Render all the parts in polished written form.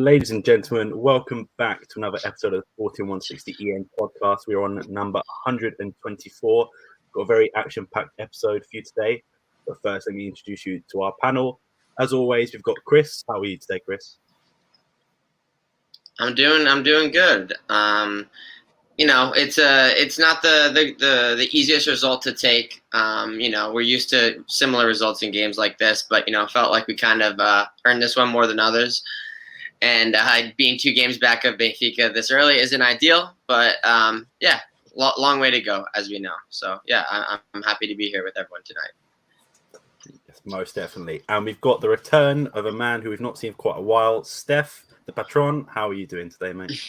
Ladies and gentlemen, welcome back to another episode of the Sporting160EN podcast. We're on number 124. Got a very action-packed episode for you today. But first, let me introduce you to our panel. As always, we've got Chris. How are you today, Chris? I'm doing good. It's not the easiest result to take. We're used to similar results in games like this, but felt like we kind of earned this one more than others. And being 2 games back of Benfica this early isn't ideal, but long way to go, as we know. So I'm happy to be here with everyone tonight. Yes, most definitely. And we've got the return of a man who we've not seen for quite a while, Steph, the patron. How are you doing today, mate?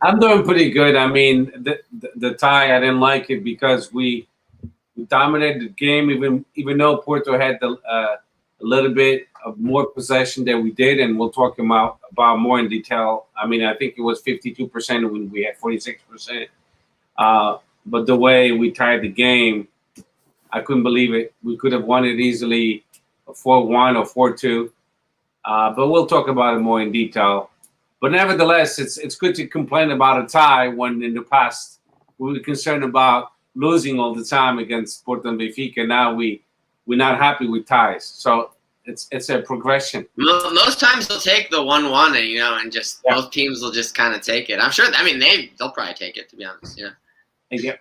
I'm doing pretty good. I mean, the tie, I didn't like it because we dominated the game, even though Porto had a little bit of more possession than we did, and we'll talk about more in detail. I mean, I think it was 52% when we had 46%. But the way we tied the game, I couldn't believe it. We could have won it easily 4-1 or 4-2. But we'll talk about it more in detail. But nevertheless, it's good to complain about a tie when in the past we were concerned about losing all the time against Porto and Benfica. Now we're not happy with ties. So it's a progression. Most times they'll take the 1-1 and just both teams will just kind of take it. I'm sure. I mean, they'll probably take it, to be honest. Yeah.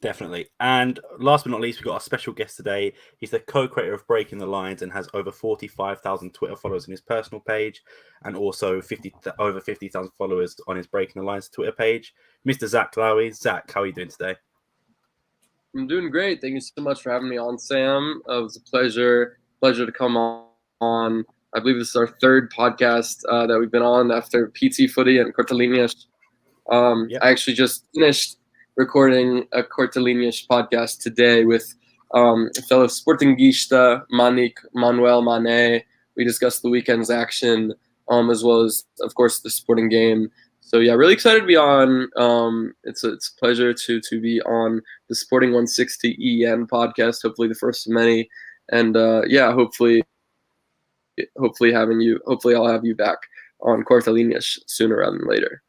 Definitely. And last but not least, we've got our special guest today. He's the co-creator of Breaking the Lines and has over 45,000 Twitter followers on his personal page and also over 50,000 followers on his Breaking the Lines Twitter page. Mr. Zach Lowy. Zach, how are you doing today? I'm doing great. Thank you so much for having me on, Sam. It was a pleasure to come on. I believe this is our 3rd podcast that we've been on after PT Footy and Cortelinias. I actually just finished recording a Cortelinias podcast today with a fellow Sportingista, Manuel Mane. We discussed the weekend's action as well as, of course, the sporting game. So, really excited to be on. It's a pleasure to be on the Sporting160EN podcast, hopefully the first of many. And, hopefully I'll have you back on Cortelinias sooner rather than later.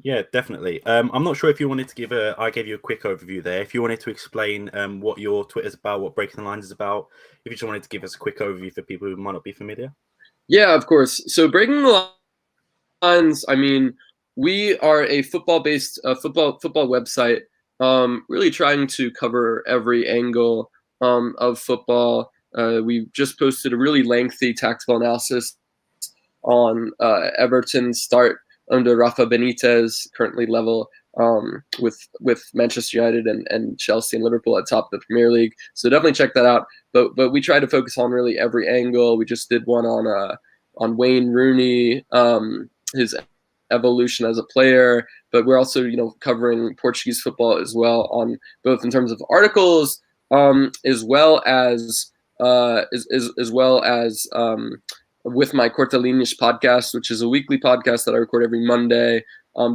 Yeah, definitely. I'm not sure if you wanted to I gave you a quick overview there. If you wanted to explain what your Twitter's about, what Breaking the Lines is about, if you just wanted to give us a quick overview for people who might not be familiar. Yeah, of course. So Breaking the Lines, I mean, we are a football-based football website, really trying to cover every angle of football. We just posted a really lengthy tactical analysis on Everton's start under Rafa Benitez, currently level with Manchester United and Chelsea and Liverpool at top of the Premier League. So definitely check that out. But we try to focus on really every angle. We just did one on Wayne Rooney, his evolution as a player. But we're also covering Portuguese football as well, on both in terms of articles as well as with my Cortelinias podcast, which is a weekly podcast that I record every Monday,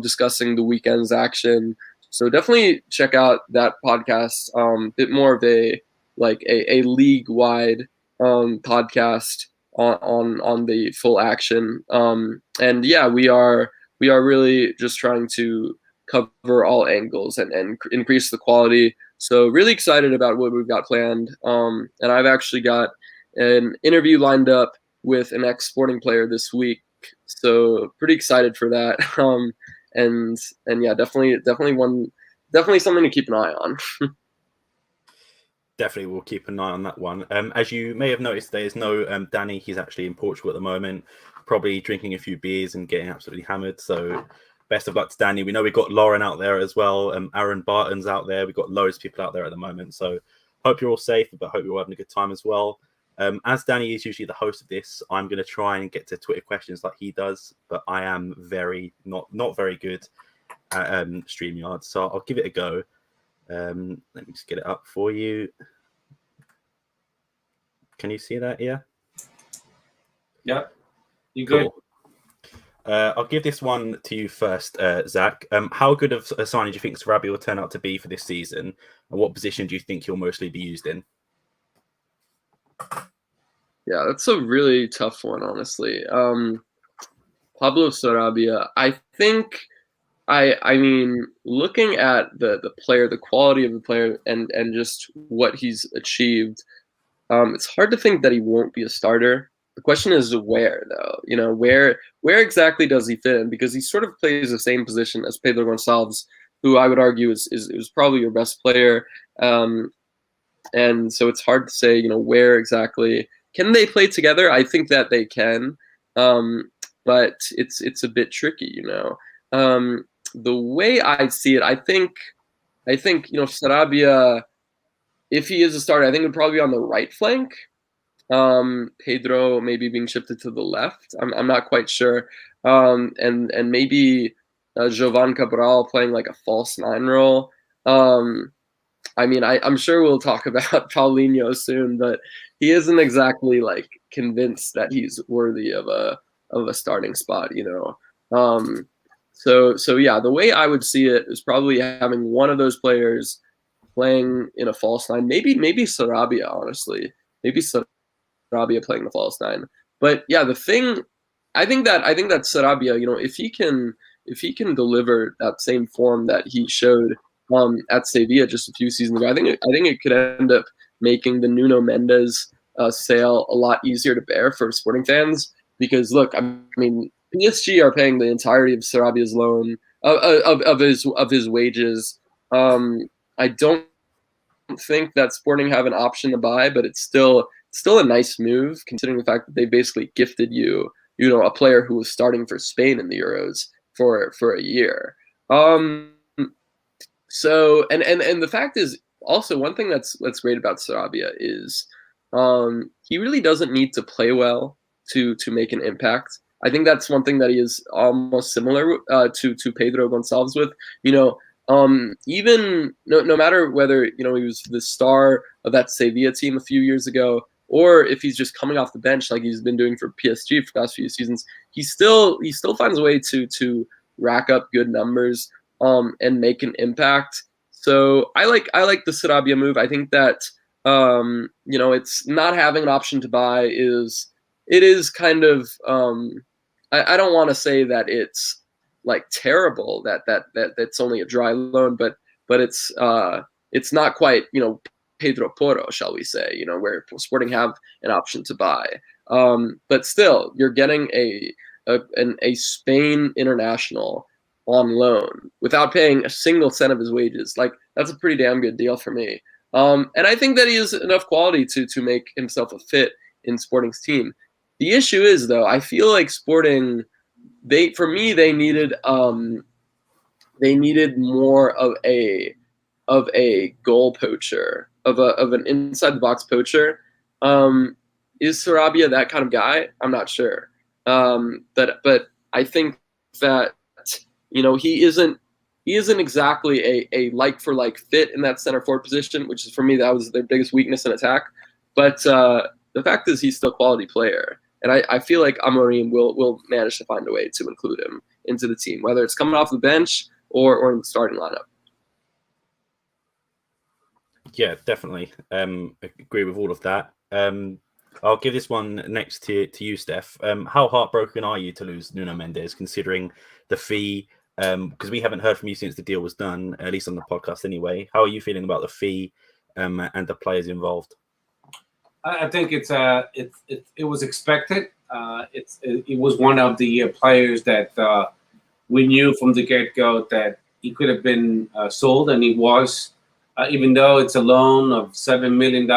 discussing the weekend's action. So definitely check out that podcast. Bit more of a league-wide podcast on the full action. We are really just trying to cover all angles and increase the quality. So really excited about what we've got planned. And I've actually got an interview lined up with an ex-Sporting player this week, so pretty excited for that. Definitely something to keep an eye on. Definitely, we'll keep an eye on that one. As you may have noticed, there's no Danny. He's actually in Portugal at the moment, probably drinking a few beers and getting absolutely hammered. So best of luck to Danny. We know we've got Lauren out there as well. Aaron Barton's out there. We've got loads of people out there at the moment. So hope you're all safe, but hope you're all having a good time as well. As Danny is usually the host of this, I'm going to try and get to Twitter questions like he does, but I am not very good at StreamYard, so I'll give it a go. Let me just get it up for you. Can you see that? Yeah. Yeah. You good? Cool. I'll give this one to you first, Zach. How good of a signing do you think Sarabia will turn out to be for this season, and what position do you think he'll mostly be used in? Yeah, that's a really tough one, honestly. Pablo Sarabia, I think, I mean, looking at the player, the quality of the player, and just what he's achieved, it's hard to think that he won't be a starter. The question is where, though. You know, where exactly does he fit in? Because he sort of plays the same position as Pedro Gonçalves, who I would argue is probably your best player. And so it's hard to say, you know, where exactly can they play together? I think that they can, but it's a bit tricky, you know. The way I see it, I think you know, Sarabia, if he is a starter, I think it would probably be on the right flank. Pedro maybe being shifted to the left. I'm not quite sure. And maybe Jovan Cabral playing like a false nine role. I mean, I'm sure we'll talk about Paulinho soon, but he isn't exactly like convinced that he's worthy of a starting spot, you know. So yeah, the way I would see it is probably having one of those players playing in a false nine. Maybe Sarabia, honestly. Maybe Sarabia playing the false nine. But yeah, the thing I think that Sarabia, you know, if he can deliver that same form that he showed at Sevilla just a few seasons ago, I think it could end up making the Nuno Mendes sale a lot easier to bear for Sporting fans. Because look, I mean, PSG are paying the entirety of Sarabia's loan of his wages. I don't think that Sporting have an option to buy, but it's still a nice move considering the fact that they basically gifted you know, a player who was starting for Spain in the Euros for a year. So and the fact is also one thing that's great about Sarabia is he really doesn't need to play well to make an impact. I think that's one thing that he is almost similar to Pedro Gonçalves with. You know, even no matter whether, you know, he was the star of that Sevilla team a few years ago, or if he's just coming off the bench like he's been doing for PSG for the past few seasons, he still finds a way to rack up good numbers and make an impact. So I like the Sarabia move. I think that you know, it's not having an option to buy is kind of I don't want to say that it's like terrible that's only a dry loan, but it's not quite, you know, Pedro Porto, shall we say, you know, where Sporting have an option to buy. But still, you're getting a Spain international on loan without paying a single cent of his wages. Like, that's a pretty damn good deal for me. And I think that he has enough quality to make himself a fit in Sporting's team. The issue is, though, I feel like Sporting, they needed more of a goal poacher, of an inside the box poacher. Is Sarabia that kind of guy? I'm not sure. But I think that, you know, he isn't exactly a like for like fit in that center forward position, which is, for me, that was their biggest weakness in attack. But the fact is, he's still a quality player, and I feel like Amorim will manage to find a way to include him into the team, whether it's coming off the bench or in the starting lineup. Yeah, definitely. Agree with all of that. I'll give this one next to you, Steph. How heartbroken are you to lose Nuno Mendes, considering the fee? Because we haven't heard from you since the deal was done, at least on the podcast anyway. How are you feeling about the fee and the players involved? I think it was expected. It was one of the players that we knew from the get-go that he could have been sold, and he was. Even though it's a loan of $7 million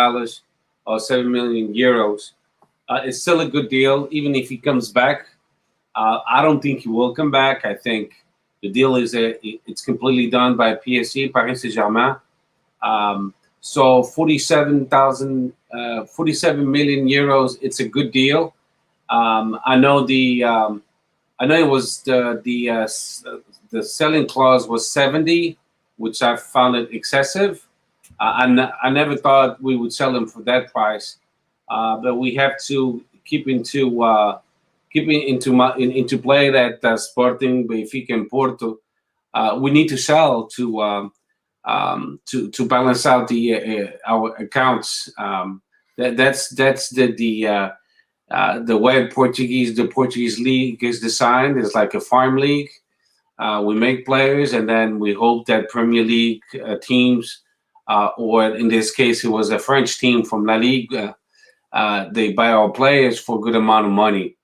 or 7 million euros, it's still a good deal. Even if he comes back, I don't think he will come back. I think the deal is it's completely done by PSG, Paris Saint-Germain. So 47 million euros. It's a good deal. I know it was the selling clause was 70. Which I found it excessive. I never thought we would sell him for that price, but we have to keep into play that Sporting, Benfica, and Porto. We need to sell to balance out our accounts. That's the the way the Portuguese league is designed is like a farm league. We make players, and then we hope that Premier League teams, or in this case, it was a French team from La Ligue, they buy our players for a good amount of money.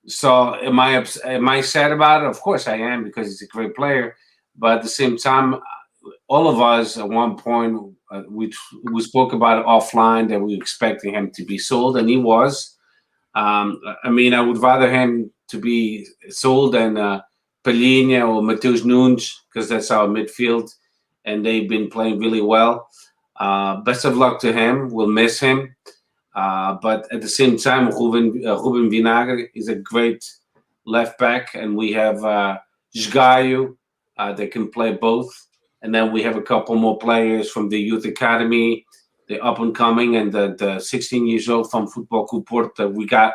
So am I sad about it? Of course I am, because he's a great player. But at the same time, all of us at one point, we spoke about it offline, that we were expecting him to be sold, and he was. I mean, I would rather him to be sold than Palhinha or Matheus Nunes, because that's our midfield, and they've been playing really well. Best of luck to him. We'll miss him. But at the same time, Ruben Vinagre is a great left back, and we have Gaio that can play both. And then we have a couple more players from the youth academy, the up and coming, and the 16 years old from Football Club Porto. We got,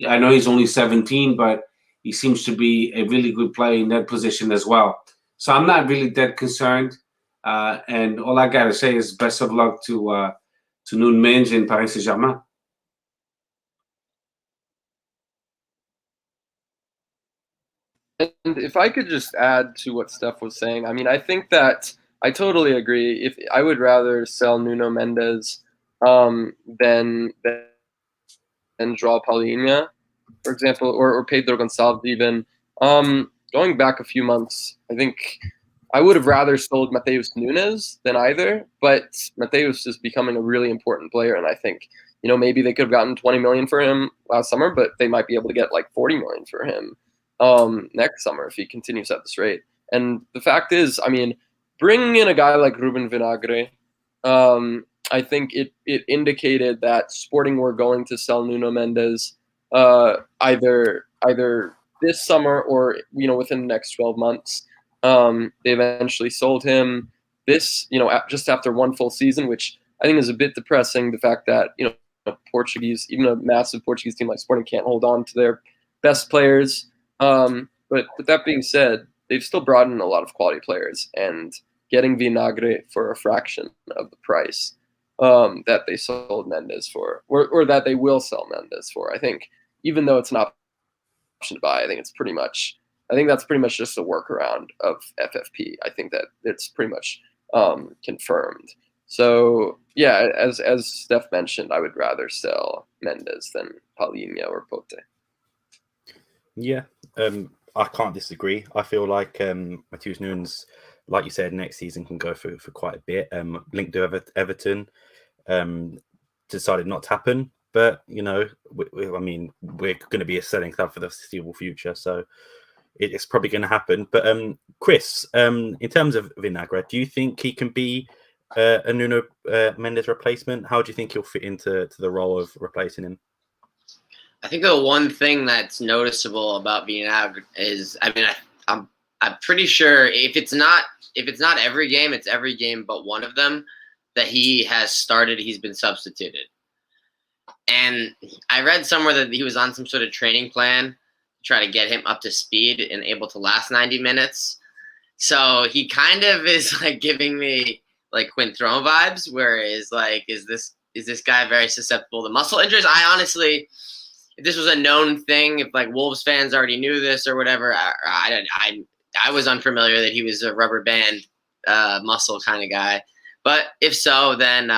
I know he's only 17, but he seems to be a really good player in that position as well. So I'm not really that concerned. And all I got to say is best of luck to Nuno Mendes in Paris Saint-Germain. And if I could just add to what Steph was saying, I mean, I think that I totally agree. If I would rather sell Nuno Mendes than João Palhinha, for example, or Pedro Gonçalves even. Going back a few months, I think I would have rather sold Matheus Nunes than either, but Matheus is becoming a really important player, and I think, you know, maybe they could have gotten 20 million for him last summer, but they might be able to get like 40 million for him next summer if he continues at this rate. And the fact is, I mean, bringing in a guy like Ruben Vinagre, I think it indicated that Sporting were going to sell Nuno Mendes either this summer or, you know, within the next 12 months. They eventually sold him this, you know, just after one full season, which I think is a bit depressing. The fact that, you know, Portuguese, even a massive Portuguese team like Sporting, can't hold on to their best players. But with that being said, they've still brought in a lot of quality players, and getting Vinagre for a fraction of the price that they sold Mendes for, or that they will sell Mendes for, I think, even though it's an option to buy, I think that's pretty much just a workaround of FFP. I think that it's pretty much confirmed. So yeah, as Steph mentioned, I would rather sell Mendes than Palhinha or Pote. Yeah, I can't disagree. I feel like Matheus Nunes, like you said, next season can go for quite a bit. Linked to Everton, decided not to happen. But, you know, I mean, we're going to be a selling club for the foreseeable future, so it's probably going to happen. But Chris, in terms of Vinagre, do you think he can be a Nuno Mendes replacement? How do you think he'll fit into the role of replacing him? I think the one thing that's noticeable about Vinagre is, I mean, I'm pretty sure if it's not every game, it's every game but one of them that he has started, he's been substituted. And I read somewhere that he was on some sort of training plan to try to get him up to speed and able to last 90 minutes. So he kind of is like giving me like Quintron vibes, where is like, is this guy very susceptible to muscle injuries? I honestly, if this was a known thing, if like Wolves fans already knew this or whatever, I was unfamiliar that he was a rubber band muscle kind of guy. But if so, then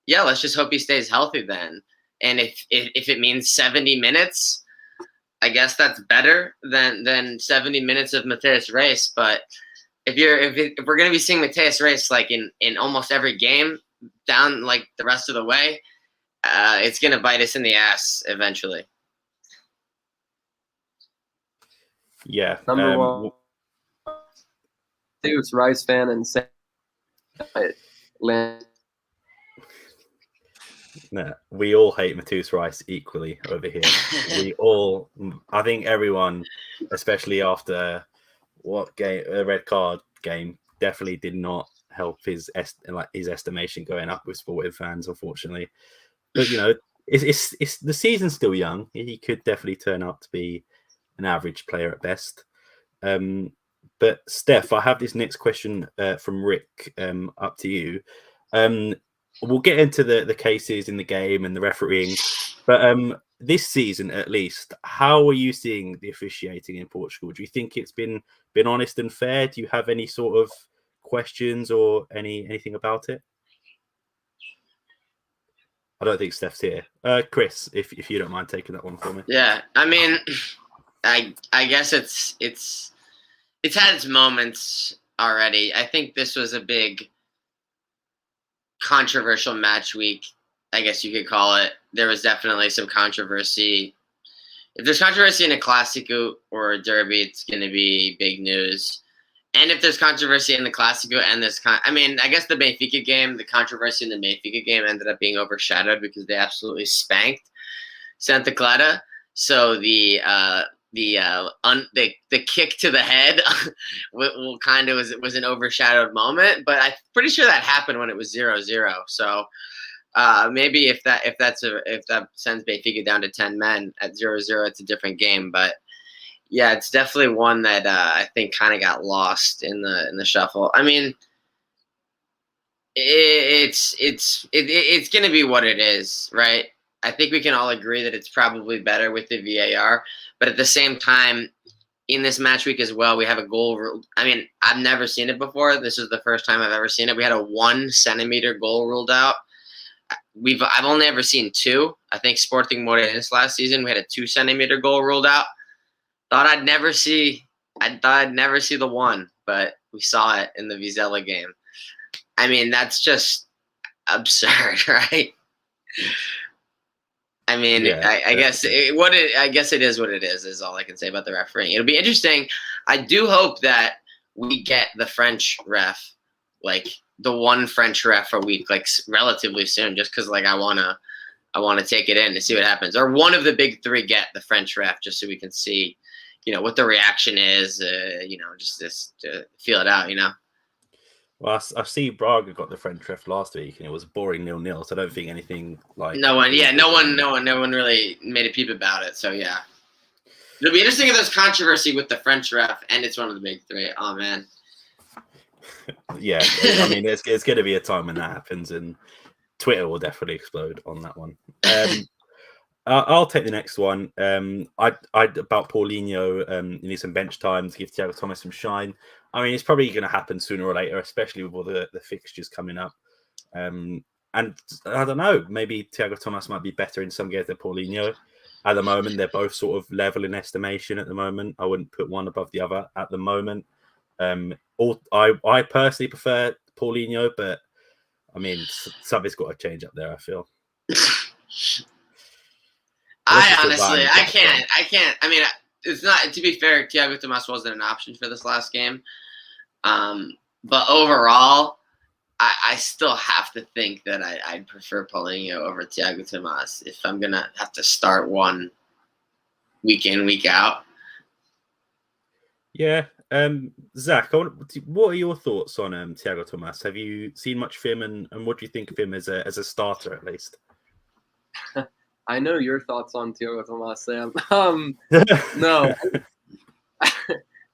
yeah, let's just hope he stays healthy then. And if it means 70 minutes, I guess that's better than 70 minutes of Matheus Reis. But if we're gonna be seeing Matheus Reis like in almost every game down like the rest of the way, it's gonna bite us in the ass eventually. Yeah, Number one, Matheus Reis fan and say land. No, we all hate Matheus Reis equally over here. I think everyone, especially after a red card game, definitely did not help his estimation going up with Sporting fans, unfortunately. But you know, it's the season's still young. He could definitely turn out to be an average player at best. But Steph, I have this next question from Rick. Up to you. We'll get into the cases in the game and the refereeing. But this season, at least, how are you seeing the officiating in Portugal? Do you think it's been honest and fair? Do you have any sort of questions or anything about it? I don't think Steph's here. Chris, if you don't mind taking that one for me. Yeah, I mean, I guess it's had its moments already. I think this was a big controversial match week, I guess you could call it. There was definitely some controversy. If there's controversy in a Clásico or a derby, it's going to be big news. And if there's controversy in the Clásico and I guess the Benfica game, the controversy in the Benfica game ended up being overshadowed because they absolutely spanked Santa Clara. So the kick to the head was an overshadowed moment, but I'm pretty sure that happened when it was 0-0. So maybe if that sends Benfica down to 10 men at 0-0, it's a different game. But yeah, it's definitely one that I think kind of got lost in the shuffle. I mean, it's going to be what it is, right? I think we can all agree that it's probably better with the VAR, but at the same time, in this match week as well, we have a goal. I mean, I've never seen it before. This is the first time I've ever seen it. We had a 1 centimeter goal ruled out. I've only ever seen 2. I think Sporting160EN last season, we had a 2 centimeter goal ruled out. Thought I'd never see the 1, but we saw it in the Vizela game. I mean, that's just absurd, right? I mean, yeah, I guess it is what it is all I can say about the refereeing. It'll be interesting. I do hope that we get the French ref, like the one French ref a week, like relatively soon, just because like I wanna take it in to see what happens. Or one of the big 3 get the French ref, just so we can see, what the reaction is, just to feel it out, Well, I see Braga got the French ref last week, and it was boring 0-0. So I don't think anything like no one really made a peep about it. So yeah, it'll be interesting if there's controversy with the French ref, and it's one of the big 3. Oh man. Yeah, I mean, it's going to be a time when that happens, and Twitter will definitely explode on that one. I'll take the next one. About Paulinho, he needs some bench time to give Thiago Thomas some shine. I mean, it's probably going to happen sooner or later, especially with all the fixtures coming up. And I don't know, maybe Thiago Thomas might be better in some games than Paulinho. At the moment, they're both sort of level in estimation at the moment. I wouldn't put one above the other at the moment. I personally prefer Paulinho, but I mean, something's got to change up there, I feel. I can't. I mean, it's not. To be fair, Thiago Thomas wasn't an option for this last game. But overall, I still have to think that I'd prefer Paulinho over Thiago Thomas if I'm gonna have to start one week in, week out. Yeah. Zach, what are your thoughts on Thiago Thomas? Have you seen much of him, and what do you think of him as a starter at least? I know your thoughts on Thiago Thomas, Sam. No.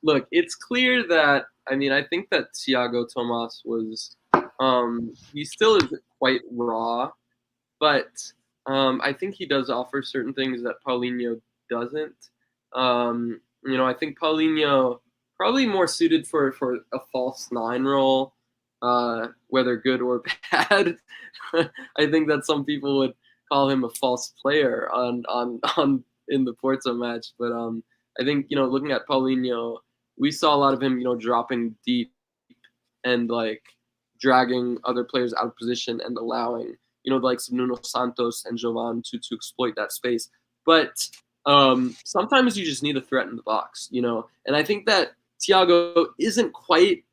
Look, it's clear that, I think that Thiago Thomas was, he still is quite raw, but I think he does offer certain things that Paulinho doesn't. I think Paulinho probably more suited for a false 9 role, whether good or bad. I think that some people would call him a false player on in the Porto match, but I think looking at Paulinho, we saw a lot of him dropping deep and like dragging other players out of position and allowing the likes of Nuno Santos and Jovan to exploit that space. But sometimes you just need a threat in the box, and I think that Thiago isn't quite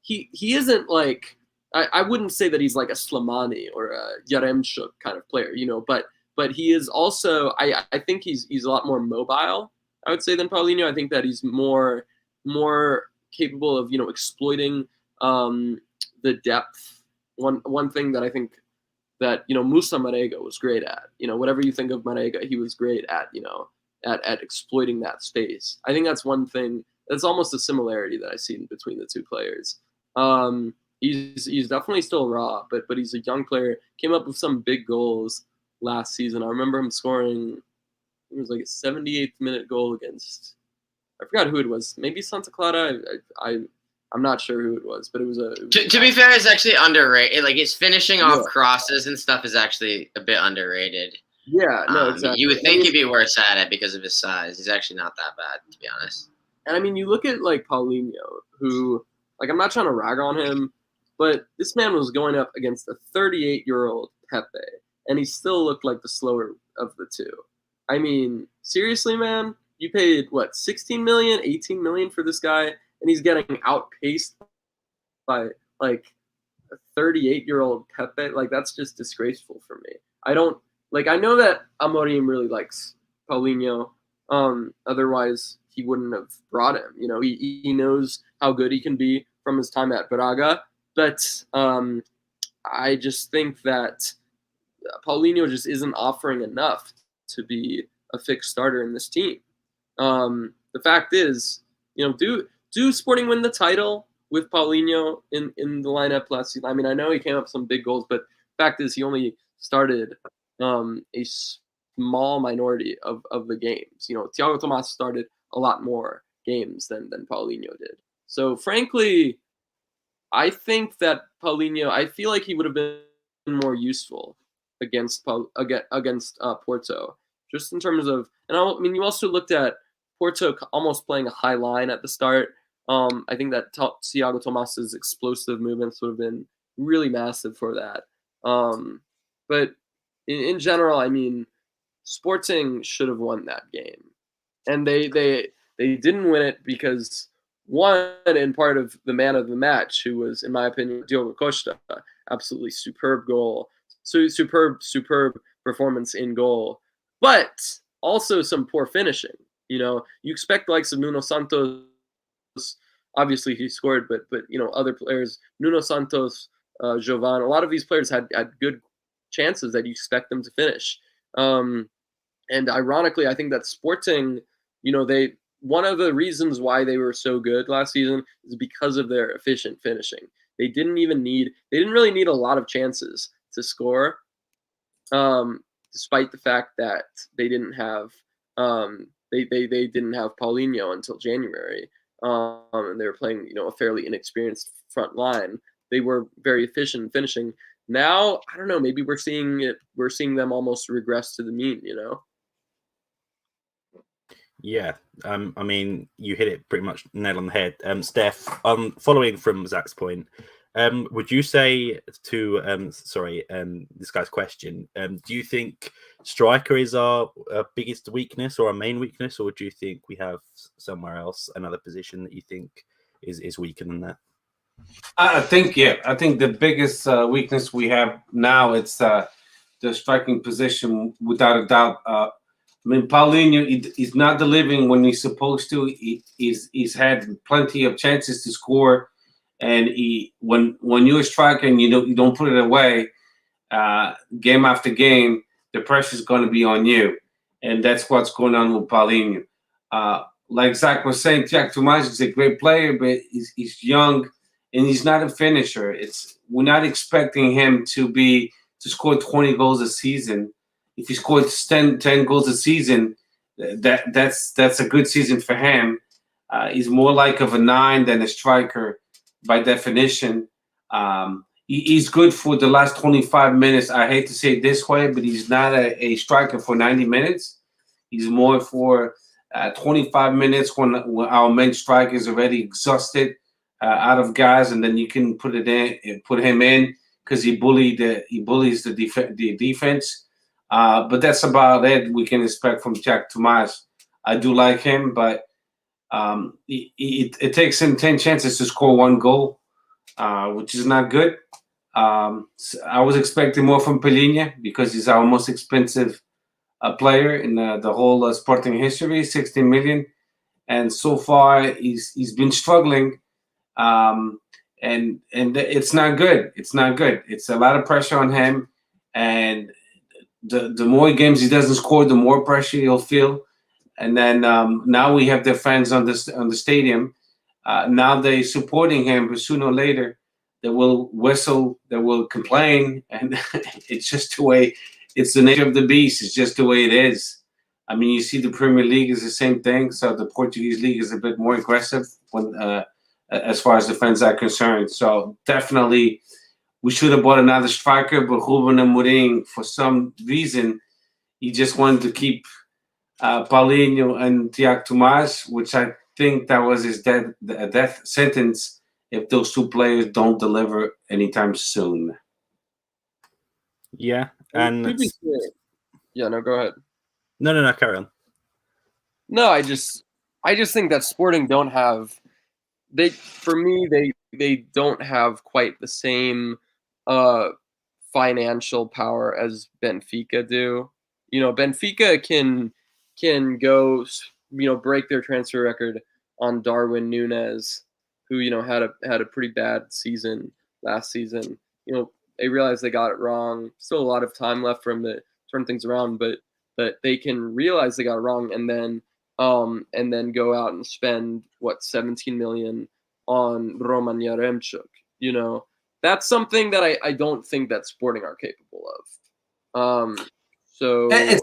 he isn't like, I wouldn't say that he's like a Slimani or a Yaremchuk kind of player, but he is also, I think he's a lot more mobile, I would say, than Paulinho. I think that he's more capable of, exploiting the depth. One thing that I think that, Musa Marega was great at, whatever you think of Marega, he was great at, at exploiting that space. I think that's one thing, that's almost a similarity that I see between the 2 players. He's definitely still raw, but he's a young player. Came up with some big goals last season. I remember him scoring, it was like a 78th minute goal against, I forgot who it was. Maybe Santa Clara. I'm not sure who it was, but it was a. To be fair, it's actually underrated. Like his finishing off crosses and stuff is actually a bit underrated. Yeah, no, exactly. You would think he'd be worse at it because of his size. He's actually not that bad, to be honest. And I mean, you look at like Paulinho, who, like, I'm not trying to rag on him, but this man was going up against a 38-year-old Pepe, and he still looked like the slower of the two. I mean, seriously, man, you paid what, 16 million, 18 million for this guy, and he's getting outpaced by like a 38-year-old Pepe. Like, that's just disgraceful for me. I know that Amorim really likes Paulinho. Otherwise, he wouldn't have brought him. You know, he knows how good he can be from his time at Braga. But I just think that Paulinho just isn't offering enough to be a fixed starter in this team. The fact is, you know, do Sporting win the title with Paulinho in the lineup last season? I mean, I know he came up with some big goals, but the fact is he only started a small minority of the games. You know, Thiago Tomas started a lot more games than Paulinho did. So frankly, I think that Paulinho, I feel like he would have been more useful against Porto, just in terms of, and I mean, you also looked at Porto almost playing a high line at the start. I think that Thiago Tomas's explosive movements would have been really massive for that. But in general, I mean, Sporting should have won that game, and they didn't win it because, one, in part of the man of the match, who was, in my opinion, Diogo Costa, absolutely superb goal, superb performance in goal, but also some poor finishing. You know, you expect the likes of Nuno Santos. Obviously, he scored, but you know, other players, Nuno Santos, Jovan, a lot of these players had good chances that you expect them to finish. And ironically, I think that Sporting, you know, one of the reasons why they were so good last season is because of their efficient finishing. They didn't really need a lot of chances to score, despite the fact that they didn't have they didn't have Paulinho until January, and they were playing, you know, a fairly inexperienced front line. They were very efficient in finishing. Now, I don't know, maybe we're seeing them almost regress to the mean, you know? Yeah, I mean, you hit it pretty much nail on the head. Steph, following from Zach's point, would you say to this guy's question, do you think striker is our biggest weakness or our main weakness, or do you think we have somewhere else, another position that you think is weaker than that? I think the biggest weakness we have now, it's the striking position, without a doubt. I mean, Paulinho, he's not delivering when he's supposed to. He's had plenty of chances to score, and when you're a striker and you don't put it away, game after game, the pressure is going to be on you, and that's what's going on with Paulinho. Like Zach was saying, Thiago Tomas is a great player, but he's young and he's not a finisher. We're not expecting him to score 20 goals a season. If he scores 10 goals a season, that's a good season for him. He's more like of a 9 than a striker by definition. He's good for the last 25 minutes. I hate to say it this way, but he's not a striker for 90 minutes. He's more for 25 minutes when our main striker is already exhausted, out of gas, and then you can put him in because he bullies the defense. But that's about it we can expect from Thiago Tomas. I do like him, but it takes him 10 chances to score 1 goal, which is not good. I was expecting more from Paulinho because he's our most expensive player in the whole Sporting history, 16 million. And so far, he's been struggling, and it's not good. It's not good. It's a lot of pressure on him, and the more games he doesn't score, the more pressure he'll feel. And then now we have their fans on the stadium. Now they're supporting him, but sooner or later they will whistle, they will complain, and it's just the way it's the nature of the beast. It's just the way it is. I mean, you see the Premier League is the same thing. So the Portuguese league is a bit more aggressive when, as far as defense are concerned. So definitely, we should have bought another striker, but Ruben Amorim, for some reason, he just wanted to keep Paulinho and Tiago Tomás, which I think that was his death sentence if those two players don't deliver anytime soon. Yeah, and yeah, no, go ahead. No, carry on. No, I just think that Sporting don't have they don't have quite the same financial power as Benfica do. You know, Benfica can go, you know, break their transfer record on Darwin Núñez, who, you know, had a pretty bad season last season. You know, they realized they got it wrong. Still a lot of time left for him to turn things around, but they can realize they got it wrong and then go out and spend 17 million on Roman Yaremchuk. You know, that's something that I don't think that Sporting are capable of. So it's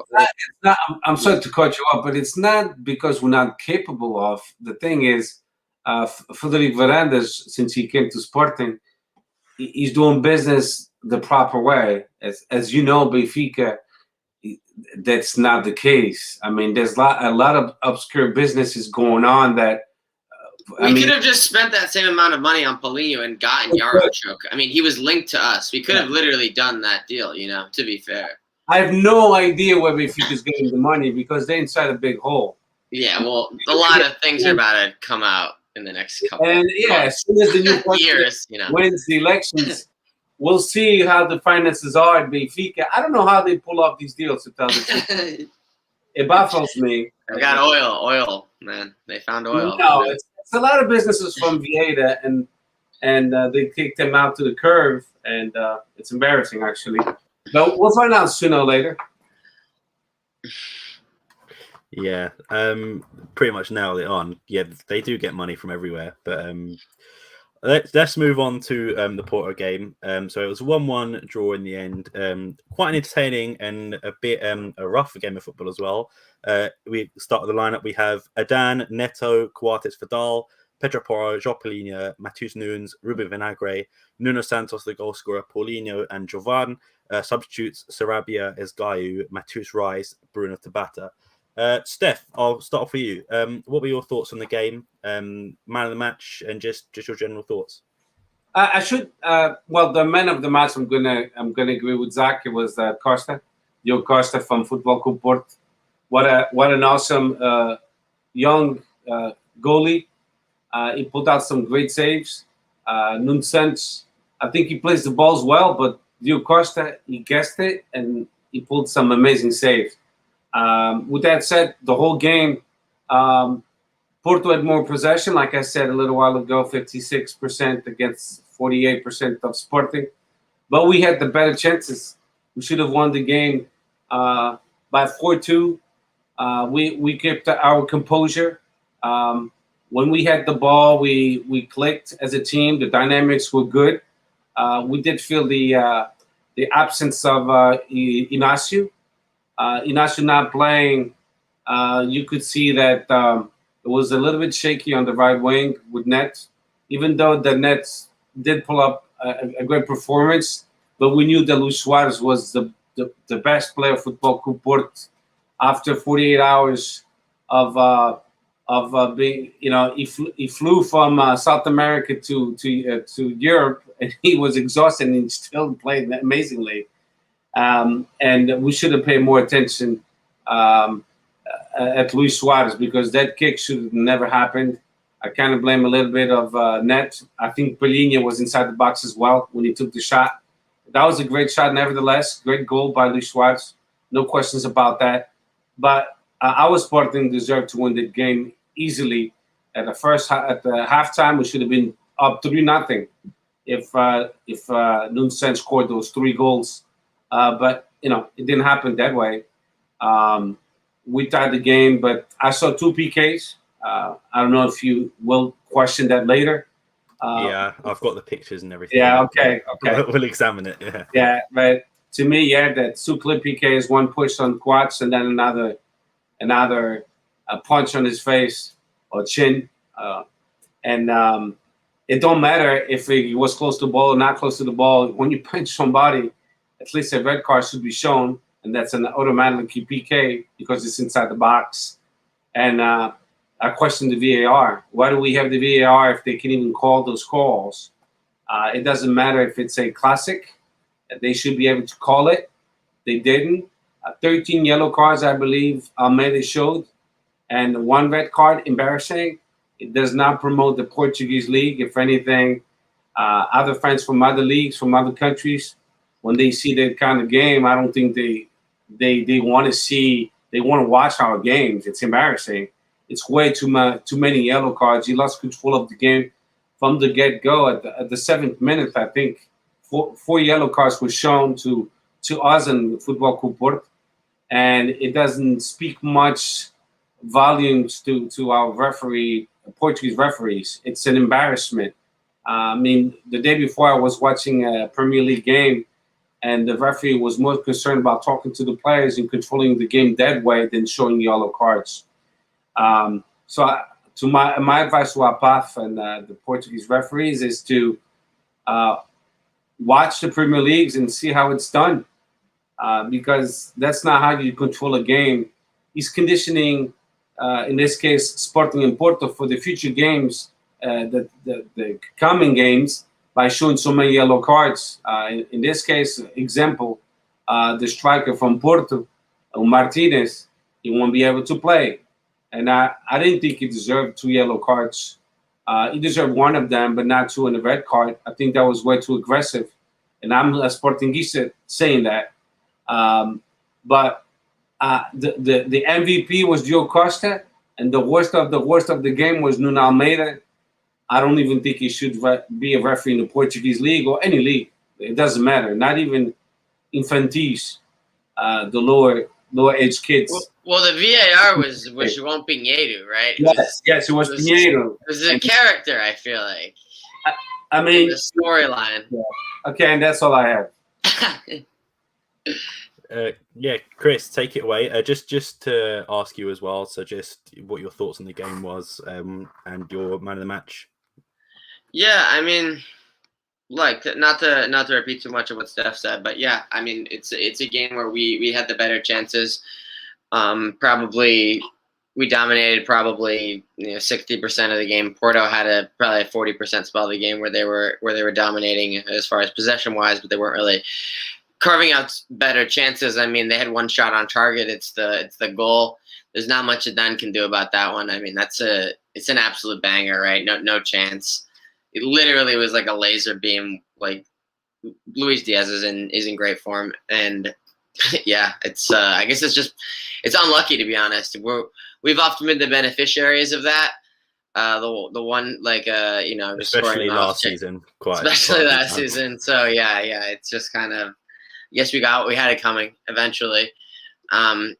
not. I'm sorry to cut you off, but it's not because we're not capable of. The thing is, Frederic Varandas, since he came to Sporting, he's doing business the proper way. As you know, Benfica, that's not the case. I mean, there's a lot of obscure businesses going on that. We could have just spent that same amount of money on Paulinho and gotten Yaremchuk. I mean, he was linked to us. We could have literally done that deal, you know, to be fair. I have no idea where Benfica's getting the money because they're inside a big hole. Yeah, well, a lot of things are about to come out in the next couple and as soon as the new years, you know, wins the elections, we'll see how the finances are at Benfica. I don't know how they pull off these deals, to tell the truth. It baffles me. They got oil, man. They found oil. No, it's a lot of businesses from Vieira, and they kicked them out to the curve, and it's embarrassing, actually. But we'll find out sooner or later. Yeah, pretty much nailed it on. Yeah, they do get money from everywhere. But let's move on to the Porto game. So it was 1-1 draw in the end. Quite an entertaining and a bit a rough game of football as well. We start with the lineup. We have Adan, Neto, Coates, Vidal, Pedro Porro, João Palhinha, Matheus Nunes, Ruben Vinagre, Nuno Santos, the goal scorer, Paulinho, and Jovan. Substitutes Sarabia, Esgaio, Matheus Reis, Bruno Tabata. Steph, I'll start off with you. What were your thoughts on the game, man of the match, and just your general thoughts? I should. Well, the man of the match, I'm gonna agree with Zach. It was Costa, Diogo Costa from Futebol Clube Porto. What an awesome young goalie. He pulled out some great saves. Nuno Santos, I think he plays the balls well, but Diogo Costa, he guessed it and he pulled some amazing saves. With that said, the whole game, Porto had more possession, like I said a little while ago, 56% against 48% of Sporting. But we had the better chances. We should have won the game by 4-2. We kept our composure. When we had the ball, we clicked as a team. The dynamics were good. We did feel the absence of Inácio. Inácio not playing, you could see that it was a little bit shaky on the right wing with Net, even though the Nets did pull up a great performance. But we knew that Luis Suarez was the best player of Futebol Clube Porto after 48 hours of being, you know, he flew from South America to Europe, and he was exhausted and he still played amazingly. And we should have paid more attention at Luis Suarez because that kick should have never happened. I kind of blame a little bit of Net. I think Palhinha was inside the box as well when he took the shot. That was a great shot, nevertheless. Great goal by Luis Suarez. No questions about that. But our Sporting deserved to win the game easily. At the halftime, we should have been up 3-0 if Nuno Santos scored those 3 goals. But, you know, it didn't happen that way. We tied the game, but I saw 2 PKs. I don't know if you will question that later. Yeah, I've got the pictures and everything. Yeah, okay. We'll examine it, Yeah, but to me, yeah, that two clip PK is one push on quads and then another punch on his face or chin. And it don't matter if he was close to the ball or not close to the ball. When you punch somebody, at least a red card should be shown, and that's an automatic PK because it's inside the box. And I question the VAR. Why do we have the VAR if they can even call those calls? It doesn't matter if it's a classic. They should be able to call it. They didn't. 13 yellow cards, I believe, Almeida showed, and one red card, embarrassing. It does not promote the Portuguese league. If anything, other friends from other leagues, from other countries, when they see that kind of game, I don't think they want to see. They want to watch our games. It's embarrassing. It's way too many yellow cards. He lost control of the game from the get-go. At the 7th minute, I think four yellow cards were shown to us in Football Club Porto, and it doesn't speak much volumes to our Portuguese referees. It's an embarrassment. I mean, the day before I was watching a Premier League game, and the referee was more concerned about talking to the players and controlling the game that way than showing yellow cards. So my advice to APAF and the Portuguese referees is to watch the Premier Leagues and see how it's done, because that's not how you control a game. He's conditioning, in this case, Sporting and Porto for the future games, the coming games, by showing so many yellow cards. In this case, example, the striker from Porto, Martinez, he won't be able to play. And I didn't think he deserved 2 yellow cards. He deserved one of them, but not 2 in the red card. I think that was way too aggressive. And I'm a Sportingista saying that. But the MVP was Diogo Costa, and the worst of the game was Nuno Almeida. I don't even think he should be a referee in the Portuguese league or any league. It doesn't matter. Not even infantis, the lower age kids. Well, the VAR was João Pinheiro, right? Yes, it was Pinheiro. It was a character, I feel like. I mean, the storyline. Yeah. Okay, and that's all I have. Yeah, Chris, take it away. Just to ask you as well, so just what your thoughts on the game was, and your man of the match. Yeah, I mean, like not to repeat too much of what Steph said, but yeah, I mean, it's a game where we had the better chances. Probably we dominated 60% of the game. Porto had probably a 40% spell of the game where they were dominating as far as possession wise, but they weren't really carving out better chances. I mean, they had one shot on target. It's the goal. There's not much that Dan can do about that one. I mean, it's an absolute banger, right? No chance. It literally was like a laser beam. Like Luis Diaz is in great form, and yeah, it's I guess it's unlucky, to be honest. We've often been the beneficiaries of that. The one especially last season, especially last season. So yeah, it's just kind of, yes, we had it coming eventually. The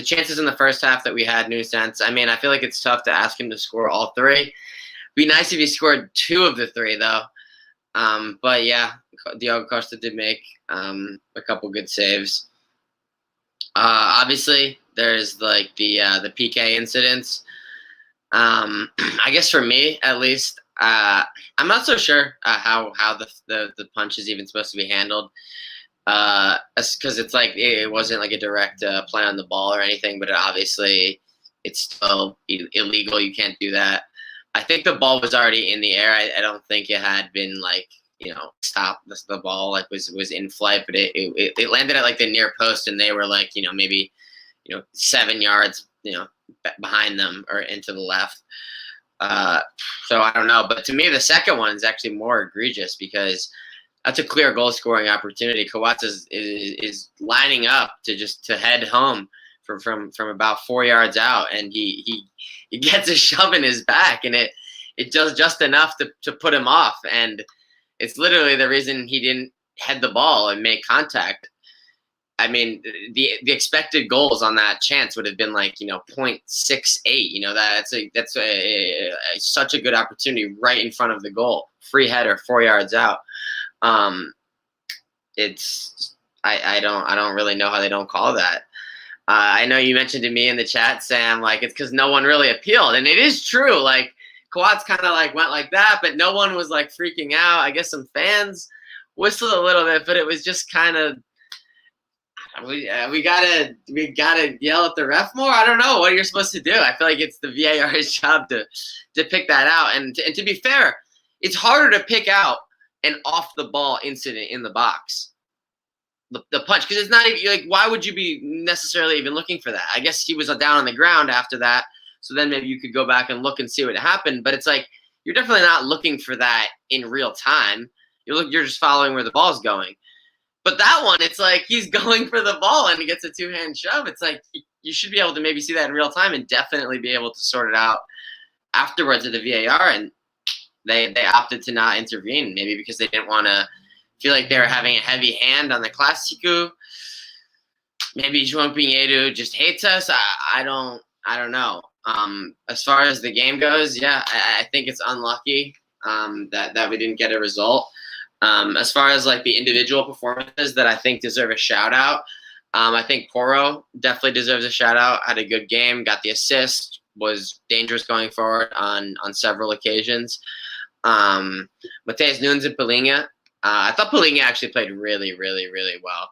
chances in the first half that we had, no sense. I mean, I feel like it's tough to ask him to score all 3. Be nice if he scored 2 of the 3 though. But yeah, Diogo Costa did make a couple good saves. Obviously, there's like the PK incidents. I guess for me, at least, I'm not so sure how the punch is even supposed to be handled. Because it's like it wasn't like a direct play on the ball or anything, but obviously it's still illegal. You can't do that. I think the ball was already in the air. I don't think it had been like, stopped. The ball like was in flight, but it landed at like the near post, and they were like, maybe 7 yards behind them or into the left. So I don't know, but to me the second one is actually more egregious because that's a clear goal scoring opportunity. Kawats is lining up to head home from about 4 yards out, and he gets a shove in his back, and it does just enough to put him off, and it's literally the reason he didn't head the ball and make contact. I mean, the expected goals on that chance would have been like 0.68. That's such a good opportunity right in front of the goal, free header 4 yards out. it's I don't really know how they don't call that. I know you mentioned to me in the chat, Sam, like it's because no one really appealed, and it is true. Like Kawhi's kind of like went like that, but no one was like freaking out. I guess some fans whistled a little bit, but it was just kind of we gotta yell at the ref more. I don't know what you're supposed to do. I feel like it's the VAR's job to pick that out. And to be fair, it's harder to pick out an off the ball incident in the box. The punch, because it's not even like, why would you be necessarily even looking for that? I guess he was down on the ground after that, so then maybe you could go back and look and see what happened. But it's like you're definitely not looking for that in real time. You're just following where the ball's going. But that one, it's like he's going for the ball and he gets a two-hand shove. It's like you should be able to maybe see that in real time and definitely be able to sort it out afterwards at the VAR. And they opted to not intervene, maybe because they didn't want to feel like they were having a heavy hand on the Clásico. Maybe João Pinheiro just hates us. I don't know. As far as the game goes, yeah, I think it's unlucky that we didn't get a result. As far as like the individual performances that I think deserve a shout out, I think Porto definitely deserves a shout out. Had a good game, got the assist, was dangerous going forward on several occasions. Matheus Nunes and Palhinha. I thought Palhinha actually played really, really, really well.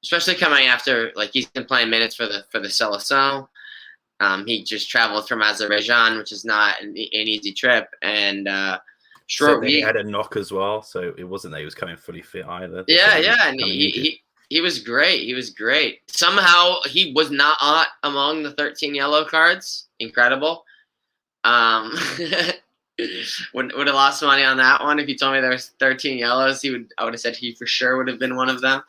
Especially coming after, like, he's been playing minutes for the Seleção. He just traveled from Azerbaijan, which is not an easy trip, and he had a knock as well, so it wasn't that he was coming fully fit either. And he was great. He was great. Somehow he was not among the 13 yellow cards. Incredible. Would have lost money on that one. If you told me there was 13 yellows, I would have said he for sure would have been one of them.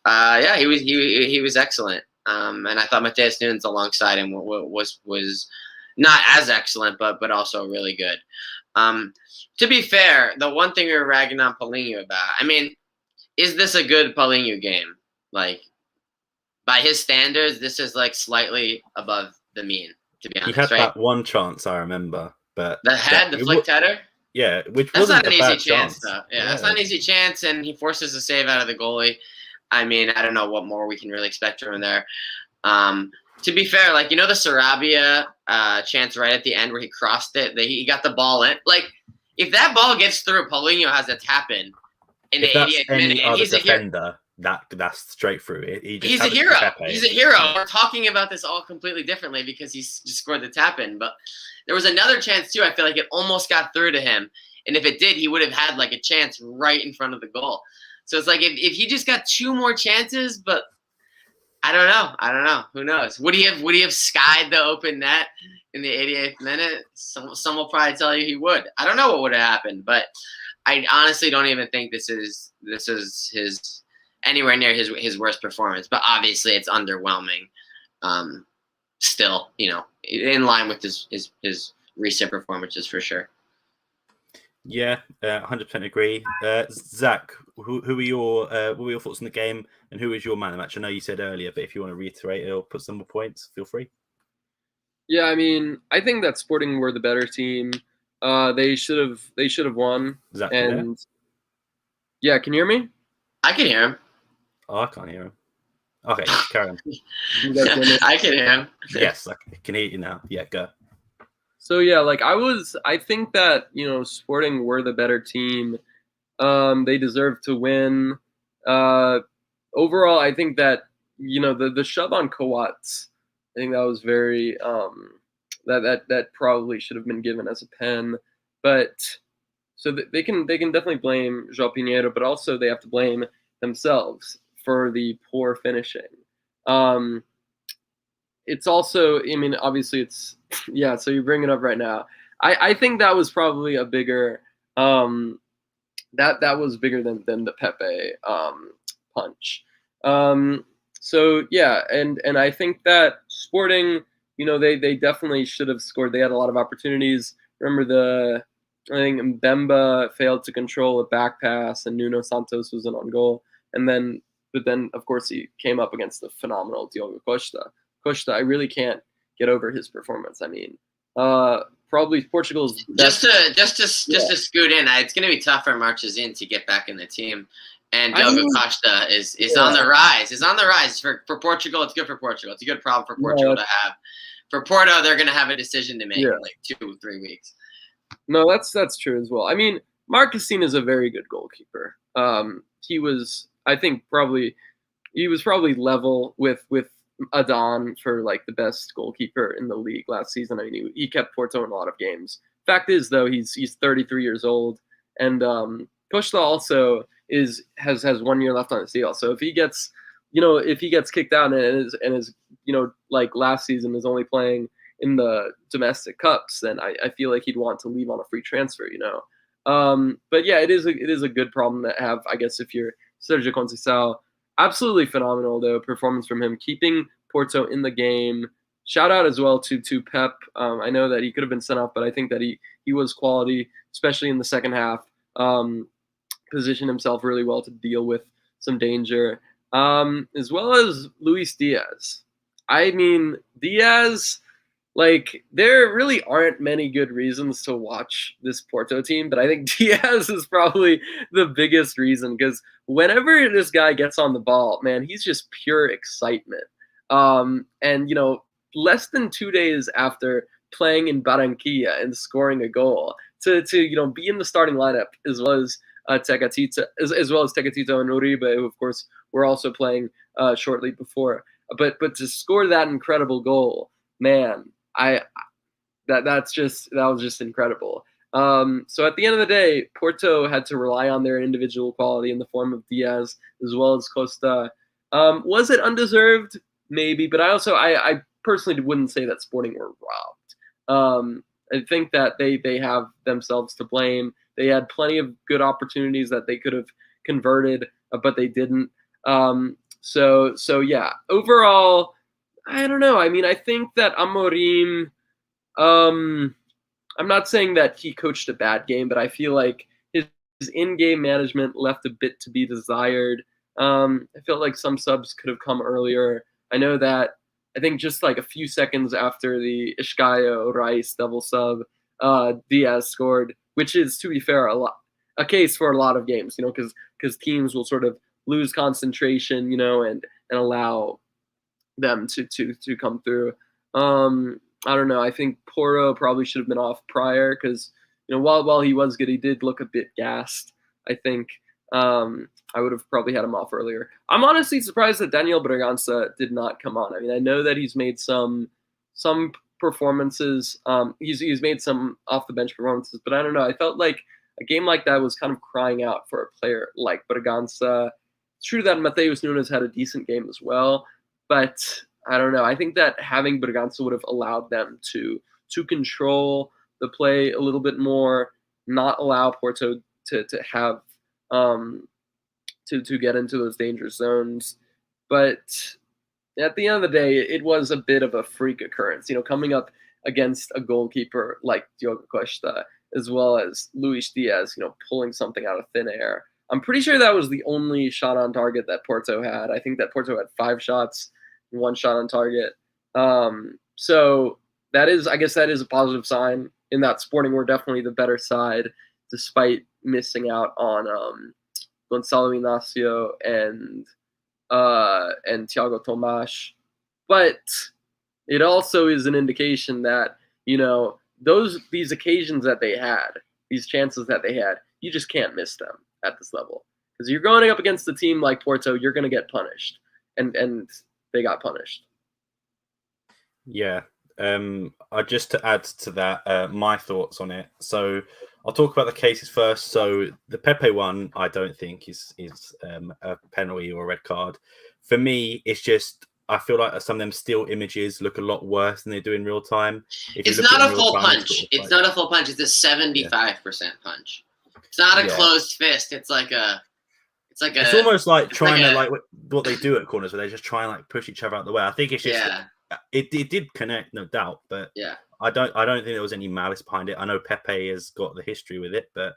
He was excellent. And I thought Matheus Nunes alongside him was not as excellent, but also really good. To be fair, the one thing we were ragging on Paulinho about, I mean, is this a good Paulinho game? Like, by his standards, this is like slightly above the mean, to be honest. He had that one chance, I remember, but the flicked header. Yeah, which that's wasn't not an a bad easy chance, though. Yeah, that's not an easy chance, and he forces a save out of the goalie. I mean, I don't know what more we can really expect from him there. To be fair, like, you know, the Sarabia chance right at the end where he crossed it, he got the ball in. Like, if that ball gets through, Paulinho has a tap in the 88th minute, and he's defender. That's straight through. He's a hero. He's a hero. We're talking about this all completely differently because he's just scored the tap in. But there was another chance too. I feel like it almost got through to him, and if it did, he would have had like a chance right in front of the goal. So it's like if he just got two more chances, but I don't know. Who knows? Would he have skied the open net in the 88th minute? Some will probably tell you he would. I don't know what would have happened, but I honestly don't even think this is his anywhere near his worst performance. But obviously, it's underwhelming. Still, you know, in line with his recent performances for sure. Yeah, 100% agree. Zach, who were your thoughts on the game, and who was your man of the match? I know you said earlier, but if you want to reiterate it or put some more points, feel free. Yeah, I mean, I think that Sporting were the better team. They should have won. Zach, and yeah, can you hear me? I can hear him. Oh, I can't hear him. Okay, carry on. I can hear him. Yes, I can hear you now. Yeah, go. So yeah, like I think that, you know, Sporting were the better team. They deserved to win. Overall, I think that, you know, the shove on Kawats, I think that was very that probably should have been given as a pen. But so they can definitely blame João Pinheiro, but also they have to blame themselves for the poor finishing. It's also, I mean, obviously it's, yeah, so you bring it up right now. I think that was probably a bigger, that was bigger than the Pepe punch. So yeah, and I think that Sporting, you know, they definitely should have scored. They had a lot of opportunities. Remember I think Mbemba failed to control a back pass, and Nuno Santos was an on goal. But then of course he came up against the phenomenal Diogo Costa. I really can't get over his performance. I mean, Probably Portugal's just best. to scoot in. It's going to be tough for Marchesín to get back in the team. And I Diogo mean, Costa is on the rise. Is on the rise for Portugal. It's good for Portugal. It's a good problem for Portugal to have. For Porto, they're going to have a decision to make in like 2-3 weeks. No, that's true as well. I mean, Marchesín is a very good goalkeeper. He was, I think, probably level with Adon for like the best goalkeeper in the league last season. I mean, he kept Porto in a lot of games. Fact is, though, he's 33 years old, and Costa also has 1 year left on his deal. So if he gets kicked out and is like last season is only playing in the domestic cups, then I feel like he'd want to leave on a free transfer. But yeah, it is a good problem to have, I guess, if you're Sergio Conceição. Absolutely phenomenal, though, performance from him, keeping Porto in the game. Shout out as well to Pep. I know that he could have been sent off, but I think that he was quality, especially in the second half. Positioned himself really well to deal with some danger, as well as Luis Diaz. I mean, Diaz, like, there really aren't many good reasons to watch this Porto team, but I think Diaz is probably the biggest reason, because whenever this guy gets on the ball, man, he's just pure excitement. And, less than 2 days after playing in Barranquilla and scoring a goal, to be in the starting lineup, as well as Tecatito, as well as Tecatito and Uribe, who, of course, were also playing shortly before. But to score that incredible goal, man, that was just incredible. So at the end of the day, Porto had to rely on their individual quality in the form of Diaz as well as Costa. Was it undeserved? Maybe, but I personally wouldn't say that Sporting were robbed. I think that they have themselves to blame. They had plenty of good opportunities that they could have converted, but they didn't. So yeah, overall, I don't know. I mean, I think that Amorim, I'm not saying that he coached a bad game, but I feel like his in-game management left a bit to be desired. I felt like some subs could have come earlier. I know that I think just like a few seconds after the Ishkayo Rice double sub, Diaz scored, which is, to be fair, a case for a lot of games, because teams will sort of lose concentration, and allow them to come through. I don't know. I think Porto probably should have been off prior, because while he was good, he did look a bit gassed. I think I would have probably had him off earlier. I'm honestly surprised that Daniel Bragança did not come on. I mean, I know that he's made some performances. He's made some off the bench performances, but I don't know. I felt like a game like that was kind of crying out for a player like Bragança. It's true that Mateus Nunes had a decent game as well, but I don't know. I think that having Bragança would have allowed them to control the play a little bit more, not allow Porto to have to get into those dangerous zones. But at the end of the day, it was a bit of a freak occurrence, coming up against a goalkeeper like Diogo Costa, as well as Luis Diaz, pulling something out of thin air. I'm pretty sure that was the only shot on target that Porto had. I think that Porto had 5 shots and 1 shot on target. So I guess that is a positive sign in that Sporting were definitely the better side, despite missing out on Gonçalo Inácio and Thiago Tomás. But it also is an indication that, these occasions that they had, these chances that they had, you just can't miss them at this level. Because you're going up against a team like Porto, you're going to get punished. And they got punished. Yeah. Just to add to that, my thoughts on it. So I'll talk about the cases first. So the Pepe one, I don't think is a penalty or a red card. For me, it's just, I feel like some of them still images look a lot worse than they do in real time. It's not a full punch. It's not a full punch. It's a 75% punch. It's not a closed fist. It's almost like trying to like what they do at corners, where they just try and like push each other out the way. I think it's just it did connect, no doubt, but I don't think there was any malice behind it. I know Pepe has got the history with it, but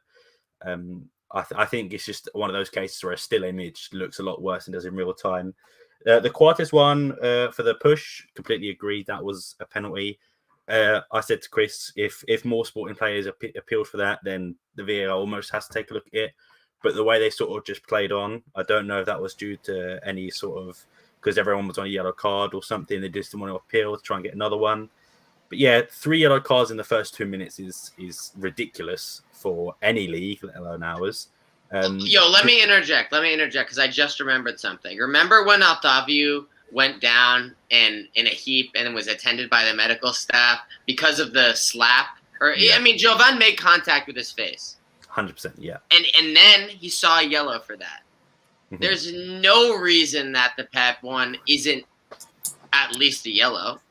I think it's just one of those cases where a still image looks a lot worse than it does in real time. The Coates one for the push, completely agreed. That was a penalty. I said to Chris, if more Sporting players appealed for that, then the VAR almost has to take a look at it. But the way they sort of just played on, I don't know if that was due to any sort of, because everyone was on a yellow card or something. They just didn't want to appeal to try and get another one. But yeah, 3 yellow cards in the first 2 minutes is ridiculous for any league, let alone ours. Let me interject because I just remembered something. Remember when Octavio went down and in a heap and was attended by the medical staff because of the slap? I mean, Jovan made contact with his face. 100%, yeah. And then he saw a yellow for that. Mm-hmm. There's no reason that the Pep one isn't at least a yellow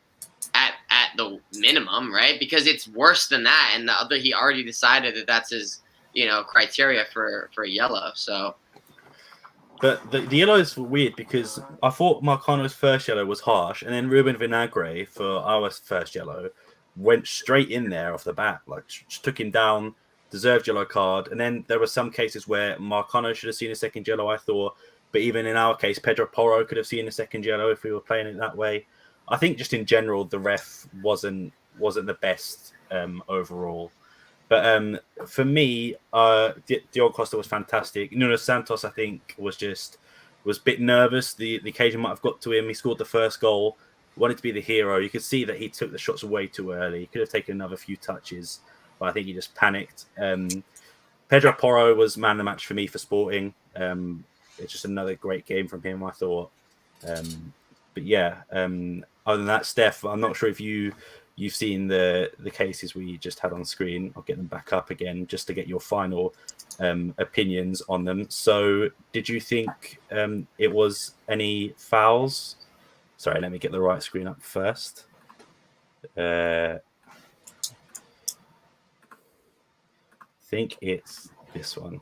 at the minimum, right? Because it's worse than that. And the other, he already decided that that's his, criteria for a yellow. So. But the yellow is weird because I thought Marcano's first yellow was harsh, and then Ruben Vinagre for our first yellow went straight in there off the bat, like took him down, deserved yellow card. And then there were some cases where Marcano should have seen a second yellow, I thought. But even in our case, Pedro Porro could have seen a second yellow if we were playing it that way. I think just in general, the ref wasn't the best overall. But for me, Diogo Costa was fantastic. Nuno Santos, I think, was a bit nervous. The occasion might have got to him. He scored the first goal, wanted to be the hero. You could see that he took the shots way too early. He could have taken another few touches, but I think he just panicked. Pedro Porro was man of the match for me for Sporting. It's just another great game from him, I thought. But yeah, other than that, Steph, I'm not sure if you've seen the cases we just had on screen. I'll get them back up again just to get your final opinions on them. So did you think it was any fouls? Sorry, let me get the right screen up first. I think it's this one.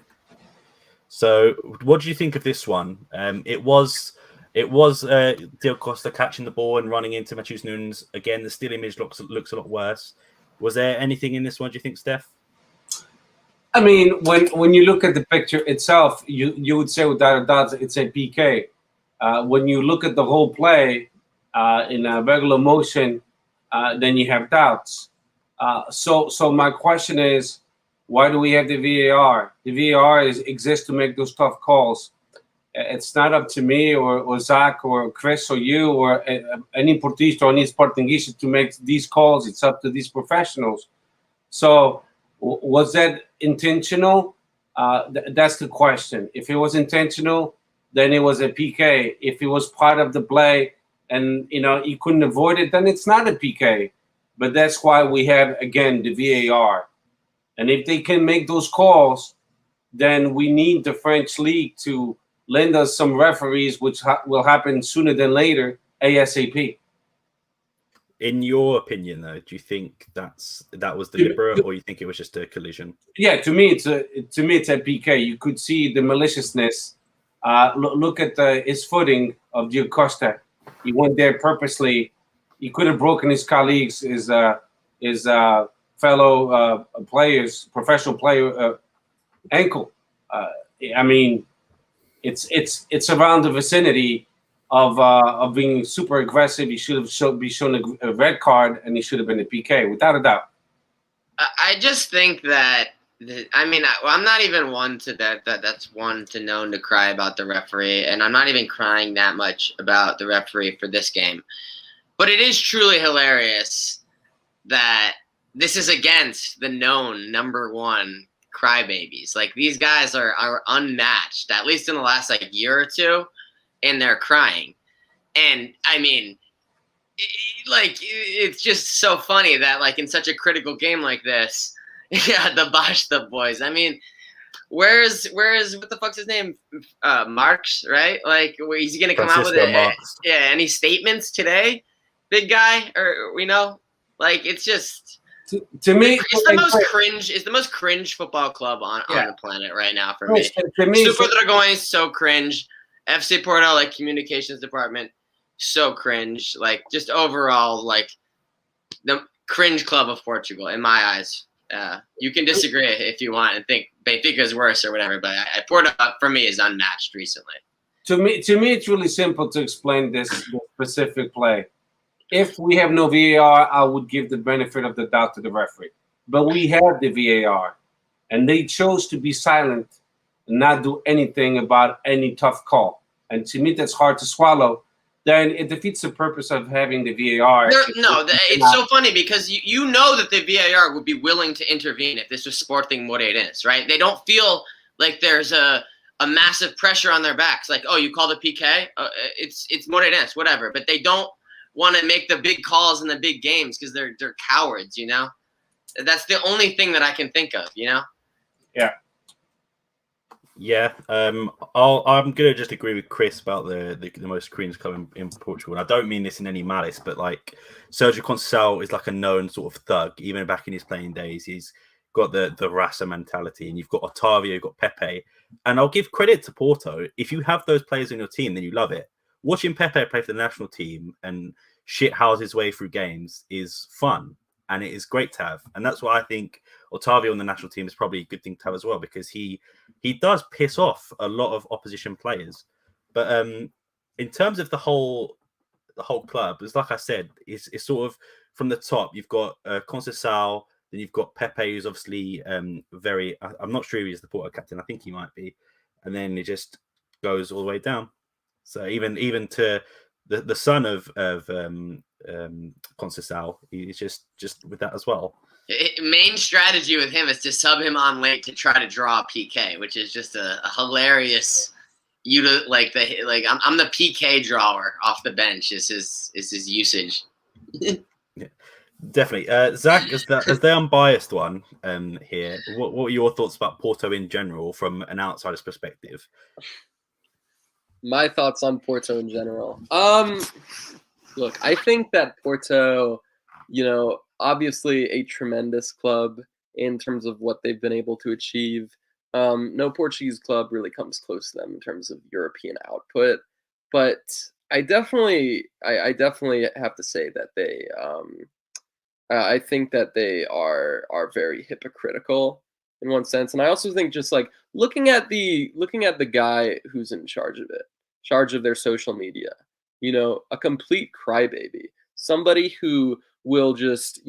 So what do you think of this one? It was Diogo Costa catching the ball and running into Matheus Nunes. Again, the still image looks a lot worse. Was there anything in this one, do you think, Steph? I mean, when you look at the picture itself, you would say without a doubt it's a PK. When you look at the whole play in a regular motion, then you have doubts. So my question is, why do we have the VAR? The VAR exists to make those tough calls. It's not up to me or Zach or Chris or you or any Portista or any Portuguese to make these calls. It's up to these professionals. So was that intentional? That's the question. If it was intentional, then it was a PK. If it was part of the play and he couldn't avoid it, then it's not a PK. But that's why we have, again, the VAR. And if they can make those calls, then we need the French league to lend us some referees, which will happen sooner than later, ASAP. In your opinion, though, do you think that was deliberate, or you think it was just a collision? Yeah, to me, it's a PK. You could see the maliciousness. Look at his footing of Diogo Costa. He went there purposely. He could have broken his colleagues, his fellow players, professional player ankle. I mean, it's around the vicinity of being super aggressive. He should have be shown a red card, and he should have been a PK, without a doubt. I just think that I'm not even one to that's one to known to cry about the referee, and I'm not even crying that much about the referee for this game. But it is truly hilarious that this is against the known number one crybabies. Like, these guys are unmatched, at least in the last year or two, and they're crying. And I mean, it's just so funny that in such a critical game like this, the Bashta boys. I mean, where's what the fuck's his name? Marx, right? Is he gonna come out with any statements today, big guy? Or it's just. To me, it's the most cringe football club on the planet right now for me. Super Dragões, so cringe. FC Porto, communications department, so cringe. Just overall, the cringe club of Portugal in my eyes. You can disagree if you want and think Benfica is worse or whatever, but Porto for me is unmatched recently. To me, it's really simple to explain this specific play. if we have no VAR, I would give the benefit of the doubt to the referee. But we have the VAR, and they chose to be silent and not do anything about any tough call. And to me, that's hard to swallow. Then it defeats the purpose of having the VAR. It's so funny because you know that the VAR would be willing to intervene if this was Sporting160EN, right? They don't feel like there's a massive pressure on their backs. Like, oh, you call the PK? It's Moreirense, whatever. But they don't want to make the big calls in the big games because they're cowards, you know? That's the only thing that I can think of, you know? Yeah. Yeah, I'm gonna just agree with Chris about the most screens coming in Portugal. And I don't mean this in any malice, but like Sergio Conceição is like a known sort of thug. Even back in his playing days, he's got the Rasa mentality. And you've got Otavio, you've got Pepe, and I'll give credit to Porto. If you have those players on your team, then you love it. Watching Pepe play for the national team and shithouse his way through games is fun. And it is great to have. And that's why I think Otavio on the national team is probably a good thing to have as well, because he does piss off a lot of opposition players. But in terms of the whole club, it's like I said, it's sort of from the top. You've got Conceição, then you've got Pepe, who's obviously very. I'm not sure if he's the Porto captain. I think he might be, and then it just goes all the way down. So even to the son of Conceição, he's just with that as well. Main strategy with him is to sub him on late to try to draw a PK, which is just a hilarious. I'm the PK drawer off the bench. Is his usage. Yeah, definitely. Zach, as the unbiased one here, what are your thoughts about Porto in general from an outsider's perspective? My thoughts on Porto in general. Look, I think that Porto, obviously a tremendous club in terms of what they've been able to achieve. No Portuguese club really comes close to them in terms of European output, but I definitely have to say that they, I think that they are very hypocritical in one sense, and I also think just like looking at the guy who's in charge of their social media, a complete crybaby, somebody who will just,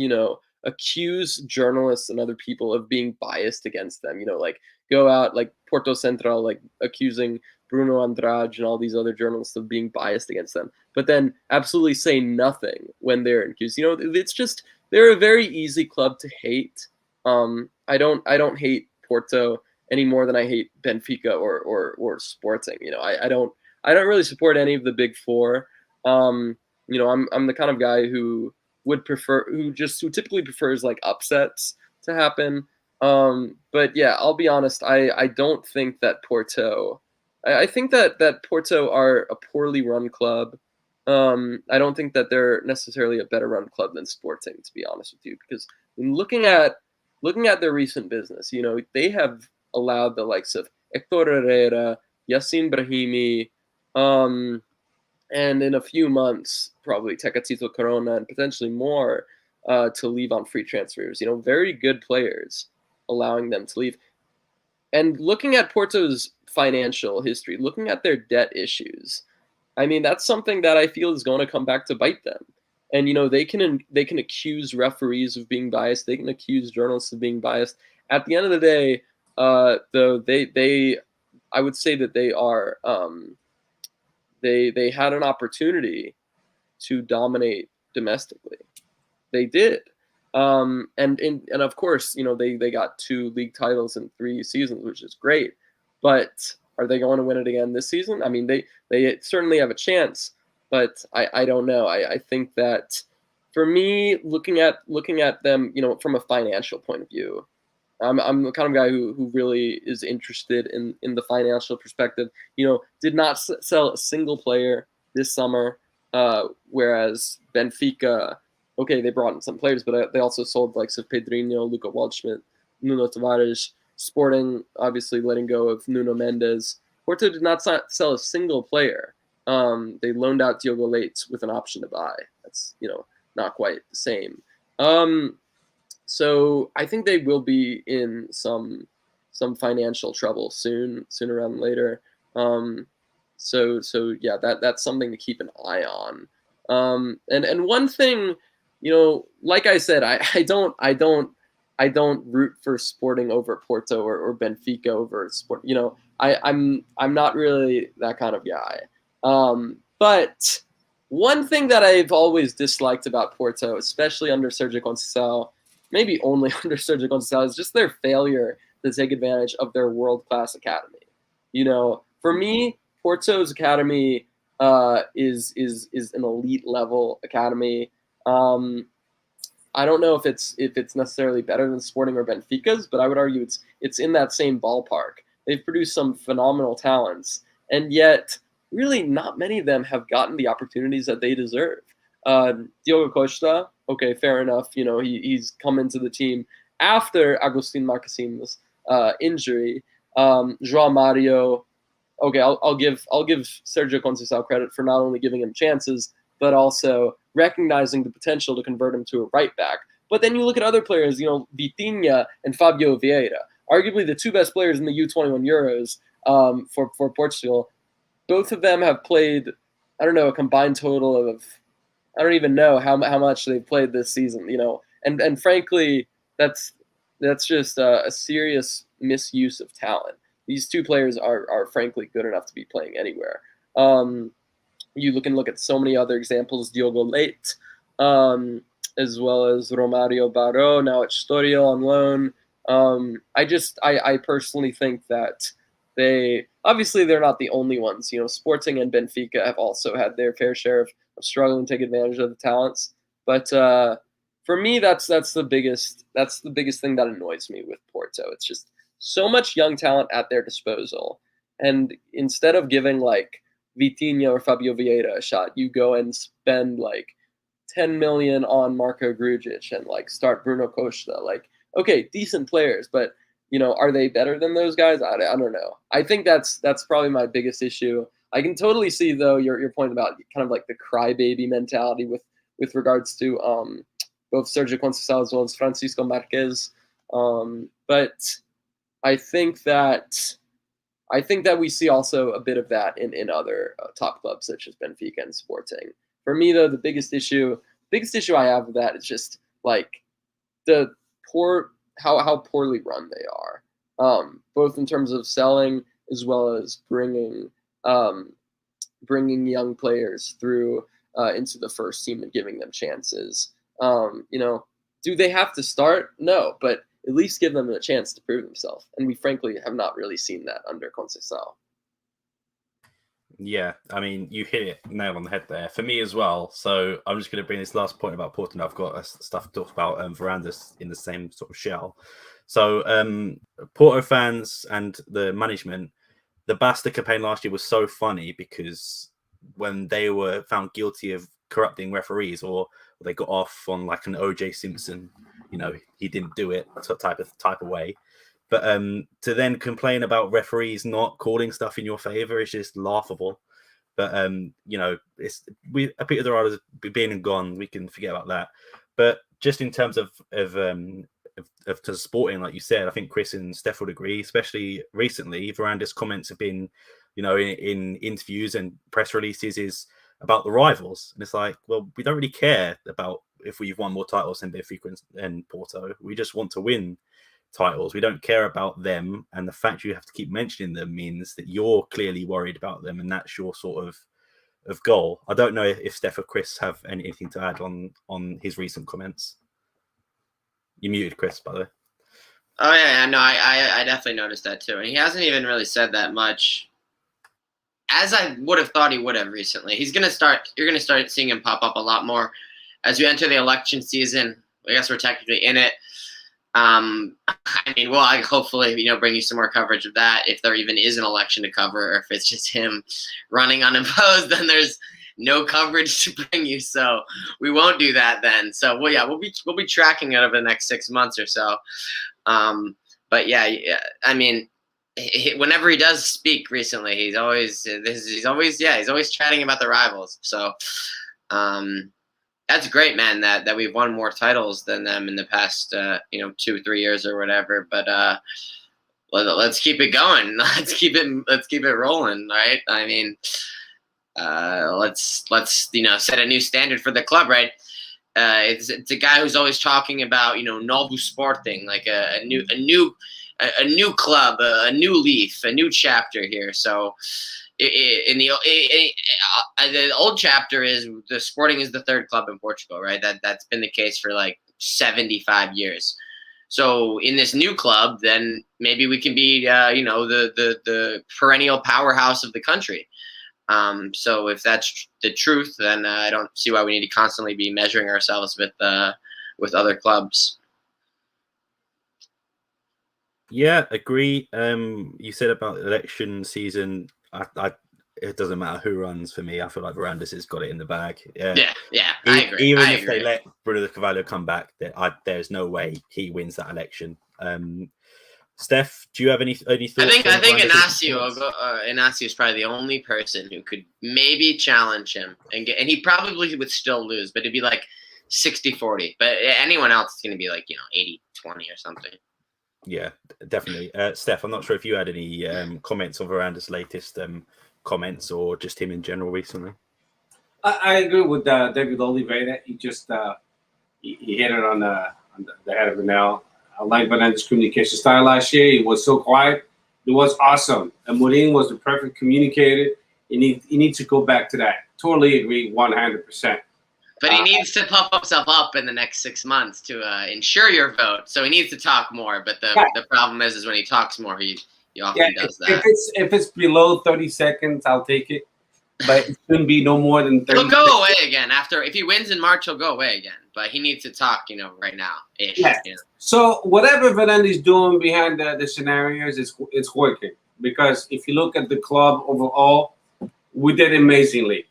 accuse journalists and other people of being biased against them, like go out like Porto Central, like accusing Bruno Andrade and all these other journalists of being biased against them, but then absolutely say nothing when they're accused. It's just, they're a very easy club to hate. I don't hate Porto any more than I hate Benfica or Sporting. I don't really support any of the big four. I'm the kind of guy who typically prefers like upsets to happen. But yeah, I'll be honest. I don't think that Porto. I think that Porto are a poorly run club. I don't think that they're necessarily a better run club than Sporting, to be honest with you, because when looking at their recent business, they have allowed the likes of Hector Herrera, Yacine Brahimi, and in a few months, probably Tecatito Corona and potentially more to leave on free transfers. Very good players, allowing them to leave. And looking at Porto's financial history, looking at their debt issues, I mean, that's something that I feel is going to come back to bite them. And they can accuse referees of being biased. They can accuse journalists of being biased. At the end of the day, though, I would say that they are. They had an opportunity to dominate domestically. They did. And of course, they got 2 league titles in 3 seasons, which is great. But are they going to win it again this season? I mean, they certainly have a chance, but I don't know. I think that for me, looking at them, from a financial point of view, I'm the kind of guy who really is interested in the financial perspective. Did not sell a single player this summer, whereas Benfica, okay, they brought in some players, but they also sold likes of Pedrinho, Luka Waldschmidt, Nuno Tavares. Sporting obviously letting go of Nuno Mendes. Porto did not sell a single player. They loaned out Diogo Leite with an option to buy. That's not quite the same. So I think they will be in some financial trouble sooner rather than later. So yeah, that's something to keep an eye on. And one thing, like I said, I don't root for Sporting over Porto or Benfica over Sport. I'm not really that kind of guy. But one thing that I've always disliked about Porto, especially under Sergio Conceição, maybe only under Sergio Conceição, is just their failure to take advantage of their world-class academy. For me, Porto's academy is an elite level academy. I don't know if it's necessarily better than Sporting or Benfica's, but I would argue it's in that same ballpark. They've produced some phenomenal talents, and yet really not many of them have gotten the opportunities that they deserve. Diogo Costa, okay, fair enough. He's come into the team after Agustin Marquezin's injury. João Mario, okay, I'll give Sergio Conceição credit for not only giving him chances, but also recognizing the potential to convert him to a right back. But then you look at other players, Vitinha and Fabio Vieira, arguably the two best players in the U21 Euros for Portugal. Both of them have played, I don't know, a combined total of, I don't even know how much they've played this season, and frankly, that's just a serious misuse of talent. These two players are frankly good enough to be playing anywhere. You can look at so many other examples, Diogo Leite, as well as Romario Baró, now at Estoril on loan. I personally think that they're not the only ones. Sporting and Benfica have also had their fair share of struggling to take advantage of the talents. But for me, that's the biggest thing that annoys me with Porto. It's just so much young talent at their disposal, and instead of giving like Vitinha or Fabio Vieira a shot, you go and spend like 10 million on Marco Grujic and like start Bruno Costa. Like, okay, decent players, but are they better than those guys? I don't know. I think that's probably my biggest issue. I can totally see though your point about kind of like the crybaby mentality with regards to both Sergio Conceição as well as Francisco Marquez. But I think that we see also a bit of that in other top clubs such as Benfica and Sporting. For me, though, the biggest issue I have with that is just like the how poorly run they are, both in terms of selling as well as bringing young players through into the first team and giving them chances. Do they have to start? No, but at least give them a chance to prove themselves. And we frankly have not really seen that under Conceição. Yeah, I mean, you hit it nail on the head there. For me as well. So I'm just going to bring this last point about Porto. I've got stuff to talk about Verandas in the same sort of shell. So Porto fans and the management, the Basta campaign last year was so funny because when they were found guilty of corrupting referees or they got off on like an O.J. Simpson, he didn't do it type of way. But to then complain about referees not calling stuff in your favor is just laughable. But it's Peter Dorada's been and gone. We can forget about that. But just in terms of to Sporting, like you said, I think Chris and Steph would agree. Especially recently, Veranda's comments have been, in interviews and press releases, is about the rivals, and it's like, well, we don't really care about if we've won more titles than Benfica and Porto. We just want to win titles. We don't care about them, and the fact you have to keep mentioning them means that you're clearly worried about them, and that's your sort of goal. I don't know if Steph or Chris have anything to add on his recent comments. You muted Chris, by the way. Oh yeah, no, I definitely noticed that too, and he hasn't even really said that much as I would have thought he would have recently. You're gonna start seeing him pop up a lot more as we enter the election season. I guess we're technically in it. I hopefully bring you some more coverage of that if there even is an election to cover, or if it's just him running unopposed, then there's no coverage to bring you. So we won't do that then. So we'll be tracking it over the next 6 months or so. But yeah, I mean, whenever he does speak recently, he's always chatting about the rivals. So that's great, man, that we've won more titles than them in the past 2-3 years or whatever. But let's keep it going. Let's keep it rolling, right? I mean, let's set a new standard for the club, right? It's a guy who's always talking about novo Sporting, like a new club, a new leaf, a new chapter here. So the old chapter is the Sporting is the third club in Portugal, right? That's been the case for like 75 years. So in this new club, then maybe we can be the perennial powerhouse of the country. So if that's the truth, then I don't see why we need to constantly be measuring ourselves with other clubs. Yeah, agree. You said about election season. It doesn't matter who runs for me. I feel like Varandas has got it in the bag. Yeah, I agree. Even if they let Bruno Carvalho come back, there's no way he wins that election. Steph, do you have any thoughts? I think Inácio is probably the only person who could maybe challenge him and he probably would still lose, but it'd be like 60-40. But anyone else is going to be like 80-20 or something. Yeah, definitely. Steph, I'm not sure if you had any comments on Varandas' latest comments or just him in general recently. I agree with David Oliveira. He just he hit it on the head of the nail. I like Varandas' communication style last year. He was so quiet. It was awesome. And Mourinho was the perfect communicator. He needs to go back to that. Totally agree, 100%. But he needs to pump himself up in the next 6 months to ensure your vote. So he needs to talk more. But the problem is when he talks more, he often does that. If it's below 30 seconds, I'll take it. But it shouldn't be no more than 30 He'll go away again. If he wins in March, he'll go away again. But he needs to talk, right now. Yeah. So whatever Varandas is doing behind the scenarios, it's working. Because if you look at the club overall, we did amazingly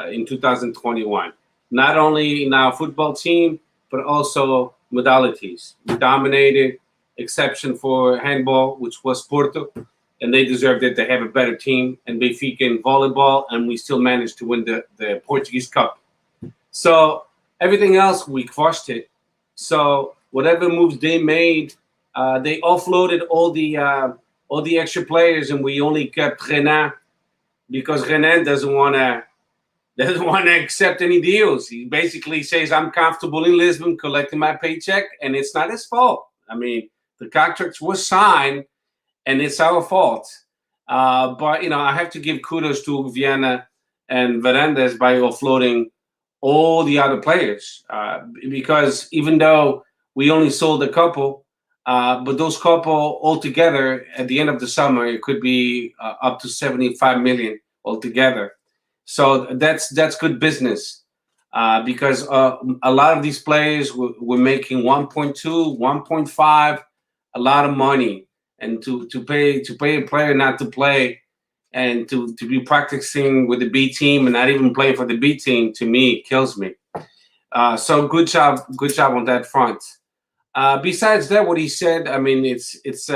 in 2021. Not only in our football team, but also modalities. We dominated, exception for handball, which was Porto, and they deserved it. They have a better team, and Benfica in volleyball, and we still managed to win the Portuguese Cup. So everything else, we crushed it. So whatever moves they made, they offloaded all the extra players, and we only kept Renan because Renan doesn't want to accept any deals. He basically says, I'm comfortable in Lisbon collecting my paycheck, and it's not his fault. I mean, the contract was signed, and it's our fault. But, I have to give kudos to Viana and Varandas by offloading all the other players. Because even though we only sold a couple, but those couple altogether at the end of the summer, it could be up to 75 million altogether. So that's good business because a lot of these players were making 1.2, 1.5, a lot of money, and to pay a player not to play and to be practicing with the B team and not even playing for the B team, to me, kills me. So good job on that front. Besides that, what he said, I mean, it's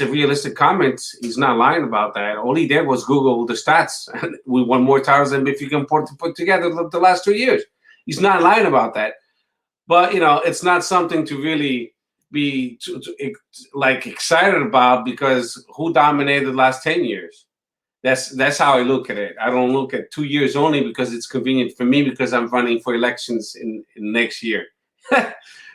a realistic comment. He's not lying about that. All he did was Google the stats. We won more titles than Benfica and Porto put together the last 2 years. He's not lying about that. But, it's not something to really be excited about because who dominated the last 10 years? That's how I look at it. I don't look at 2 years only because it's convenient for me because I'm running for elections in next year.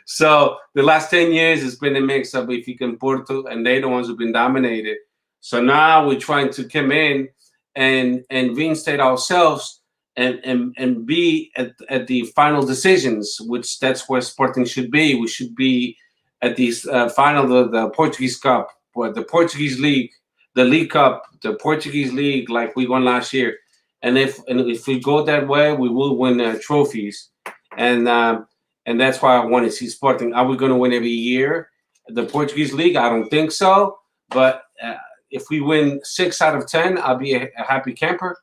So the last 10 years has been a mix of Benfica and Porto, and they're the ones who've been dominated. So now we're trying to come in and reinstate ourselves and be at the final decisions, which that's where Sporting should be. We should be at the final of the Portuguese Cup, or the Portuguese League, the League Cup, the Portuguese League, like we won last year. And if we go that way, we will win trophies. And that's why I want to see Sporting. Are we going to win every year? The Portuguese League, I don't think so. But if we win 6 out of 10, I'll be a happy camper.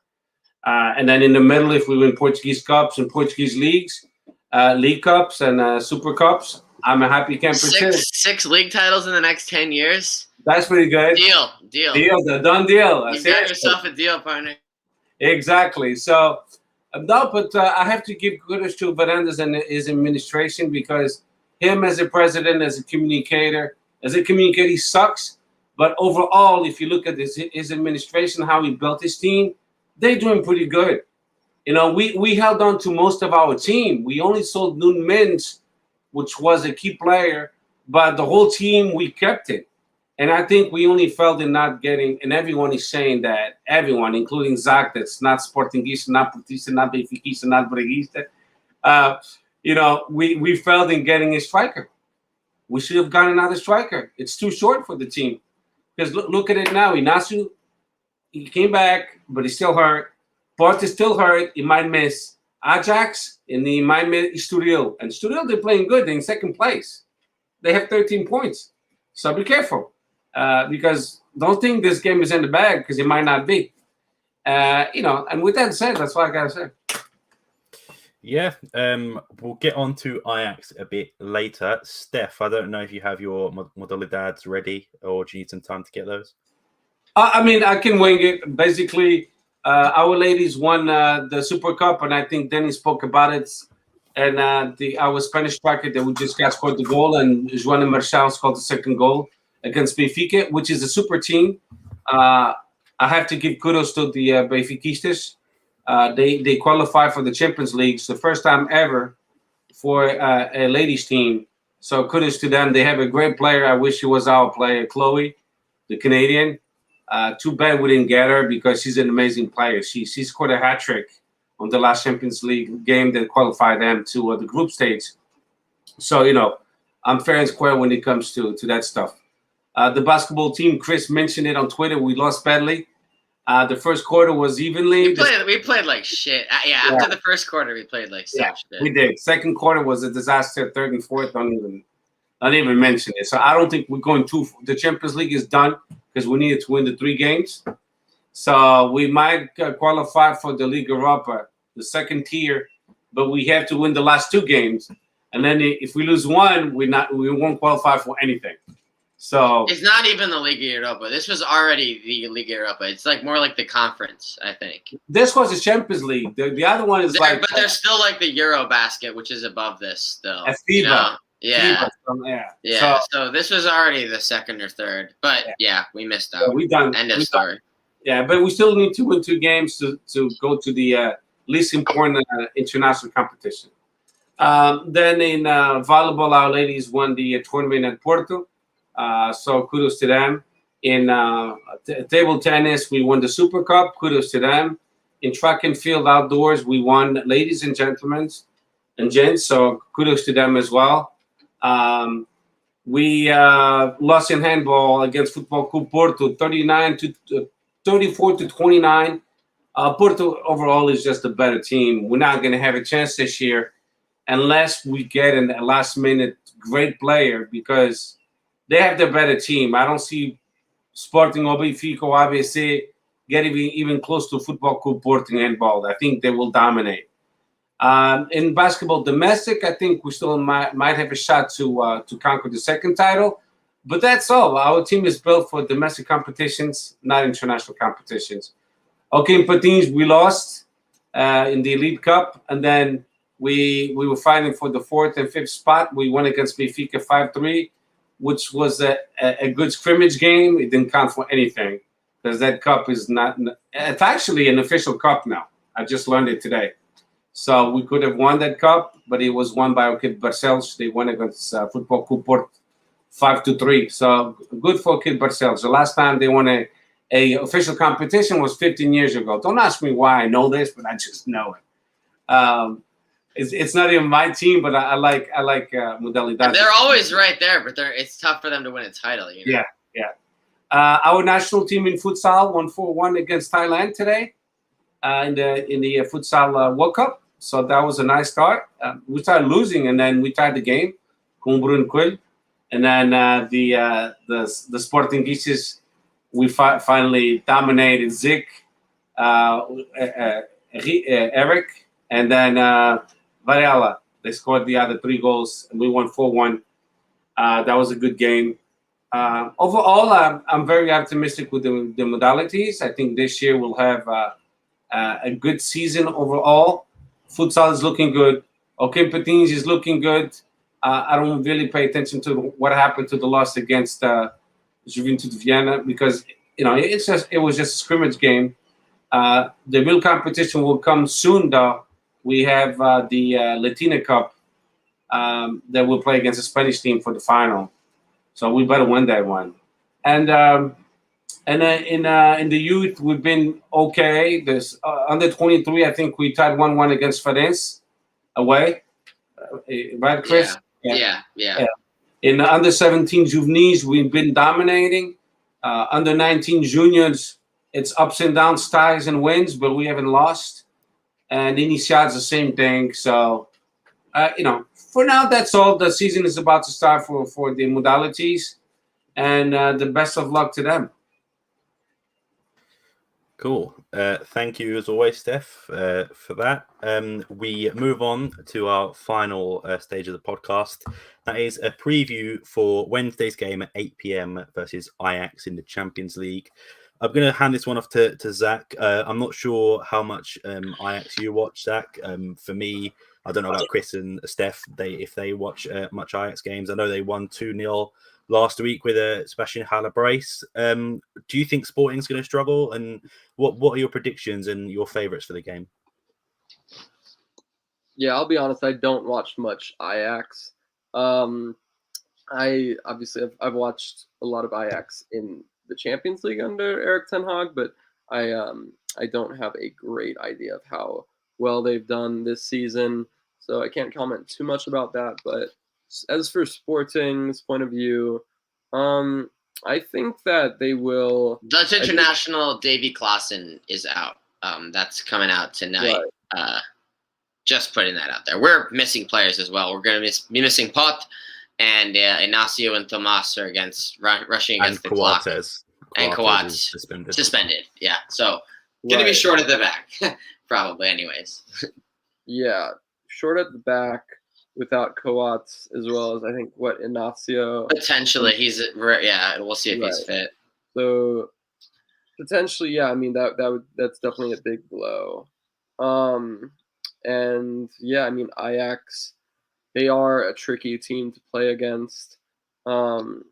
And then in the middle, if we win Portuguese Cups and Portuguese Leagues, League Cups and Super Cups, I'm a happy camper too. 6 league titles in the next 10 years? That's pretty good. Deal. The done deal. You got yourself a deal, partner. Exactly. So... No, but I have to give kudos to Varandas and his administration because him as a president, as a communicator, he sucks. But overall, if you look at his administration, how he built his team, they're doing pretty good. You know, we held on to most of our team. We only sold Nun Mins, which was a key player, but the whole team, we kept it. And I think we only felt in not getting, and everyone is saying that, everyone, including Zach, that's not Sportingista, not Portista, not Benfiquista, not Breguista, you know, we failed in getting a striker. We should have gotten another striker. It's too short for the team. Because look at it now. Inacio, he came back, but he's still hurt. Porto is still hurt. He might miss. Ajax, and he might miss Estoril. And Estoril, they're playing good. They're in second place. They have 13 points. So be careful. Because don't think this game is in the bag, because it might not be. You know, and with that said, that's what I got to say. Yeah, we'll get on to Ajax a bit later. Steph, I don't know if you have your modalidades ready, or do you need some time to get those? I mean, I can wing it. Basically, our ladies won the Super Cup, and I think Danny spoke about it. And our Spanish striker that we just got scored the goal, and Joana Marchal scored the second goal against Benfica, which is a super team. I have to give kudos to the Benfiquistas. They qualify for the Champions League. It's the first time ever for a ladies team. So kudos to them. They have a great player. I wish she was our player, Chloe, the Canadian. Too bad we didn't get her, because she's an amazing player. She scored a hat trick on the last Champions League game that qualified them to the group stage. So, you know, I'm fair and square when it comes to that stuff. The basketball team, Chris mentioned it on Twitter. We lost badly. The first quarter was evenly. We played like shit. After the first quarter, we played like shit. We did. Second quarter was a disaster. Third and fourth, don't even mention it. So I don't think we're going to. The Champions League is done, because we needed to win the 3 games. So we might qualify for the Liga Europa, the second tier, but we have to win the last 2 games. And then if we lose one, we won't qualify for anything. So it's not even the Liga Europa. This was already the Liga Europa. It's like more like the conference, I think. This was the Champions League. The other one is but there's still like the Euro basket, which is above this still. FIFA. You know? Yeah. Yeah. So this was already the second or third, but we missed out. We done. End of story. Yeah, but we still need to win 2 games to go to the least important international competition. Then in volleyball, our ladies won the tournament at Porto. So kudos to them. In table tennis, we won the Super Cup. Kudos to them. In track and field outdoors, we won, ladies and gentlemen and gents. So kudos to them as well. We lost in handball against Football Club Porto, 34 to 29. Porto overall is just a better team. We're not going to have a chance this year unless we get a last-minute great player, because they have the better team. I don't see Sporting or Benfica or ABC getting even close to Football Club Porto in handball. I think they will dominate. In basketball domestic, I think we still might have a shot to conquer the second title. But that's all. Our team is built for domestic competitions, not international competitions. Okay, in Patins, we lost in the Elite Cup. And then we were fighting for the 4th and 5th spot. We won against Benfica 5-3, which was a good scrimmage game. It didn't count for anything, because that cup is not – it's actually an official cup now. I just learned it today. So we could have won that cup, but it was won by Kid Barcelos. They won against Football Club Porto 5-3. So good for Kid Barcelos. The last time they won a official competition was 15 years ago. Don't ask me why I know this, but I just know it. It's not even my team, but I like modalidades. They're always right there, but it's tough for them to win a title. You know? Yeah. Our national team in futsal won 4-1 against Thailand today in the futsal World Cup. So that was a nice start. We started losing, and then we tied the game. Com Bruno Coelho. And then the Sportingistas, we finally dominated Zik, Eric, and then Varela. They scored the other 3 goals, and we won 4-1. That was a good game. Overall, I'm very optimistic with the modalities. I think this year we'll have a good season overall. Futsal is looking good. Okay, Patins is looking good. I don't really pay attention to what happened to the loss against Juventude Vienna, because it was just a scrimmage game. The real competition will come soon, though. We have the Latina Cup that we'll play against the Spanish team for the final. So we better win that one. And in the youth, we've been okay. This under 23, I think we tied 1-1 against Farense away. Right, Chris? Yeah. In the under 17 juveniles, we've been dominating. Under 19 juniors, it's ups and downs, ties and wins, but we haven't lost. And Iniciade's the same thing. So, for now, that's all. The season is about to start for the modalities. And the best of luck to them. Cool. Thank you as always, Steph, for that. We move on to our final stage of the podcast. That is a preview for Wednesday's game at 8 p.m. versus Ajax in the Champions League. I'm going to hand this one off to Zach. I'm not sure how much Ajax you watch, Zach. For me, I don't know about Chris and Steph. If they watch much Ajax games. I know they won 2-0 last week with a Sebastian Haller brace. Do you think Sporting's going to struggle? And what are your predictions and your favourites for the game? Yeah, I'll be honest. I don't watch much Ajax. I've watched a lot of Ajax in the Champions League under Erik ten Hag, but I don't have a great idea of how well they've done this season, so I can't comment too much about that. But as for Sporting's point of view, I think that they will. Dutch international Davy Klaassen is out. That's coming out tonight. Right. Just putting that out there. We're missing players as well. We're going to be missing Pot, and Ignacio and Tomas are rushing against the clock. And Coates suspended. Yeah, so going to be short at the back, probably. Anyways. Yeah, short at the back without Coates, as well as I think Ignacio. Potentially, we'll see if he's fit. So potentially, yeah. I mean that's definitely a big blow. And yeah, I mean Ajax, they are a tricky team to play against, and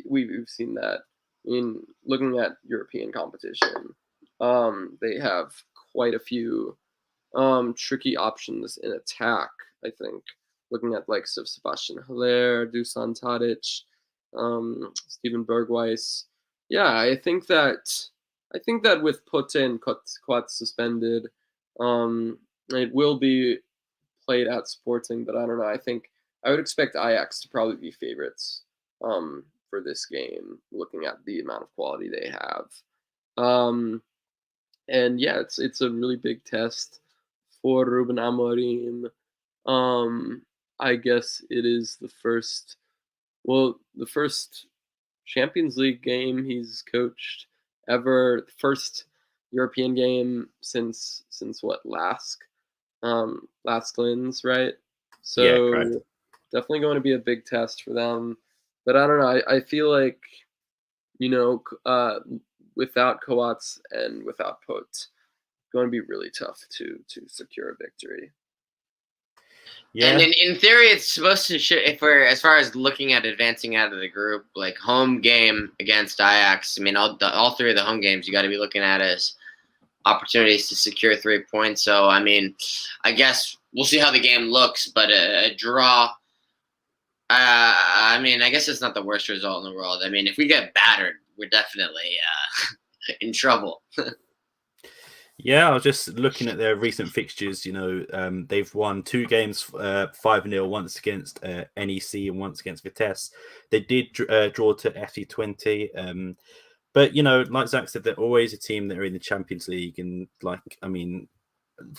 we've seen that in looking at European competition. They have quite a few tricky options in attack. I think looking at likes of Sebastian Haller, Dusan Tadic, Steven Bergwijn. Yeah, I think that with Putin Coates suspended, it will be played at Sporting, but I don't know. I think I would expect Ajax to probably be favorites for this game, looking at the amount of quality they have. And yeah, it's a really big test for Ruben Amorim. I guess it is the first Champions League game he's coached ever, the first European game since Laskins, right? So yeah, definitely going to be a big test for them. But I don't know. I feel like, without Coates and without Pot, it's going to be really tough to secure a victory. Yeah. And in theory, it's supposed to as far as looking at advancing out of the group, like home game against Ajax. I mean, all three of the home games you got to be looking at as opportunities to secure 3 points. So, I mean, I guess we'll see how the game looks, but a draw. I mean, I guess it's not the worst result in the world. I mean, if we get battered, we're definitely in trouble. Yeah, I was just looking at their recent fixtures. They've won 2 games 5-0, once against NEC and once against Vitesse. They did draw to FC20. But, like Zach said, they're always a team that are in the Champions League. And,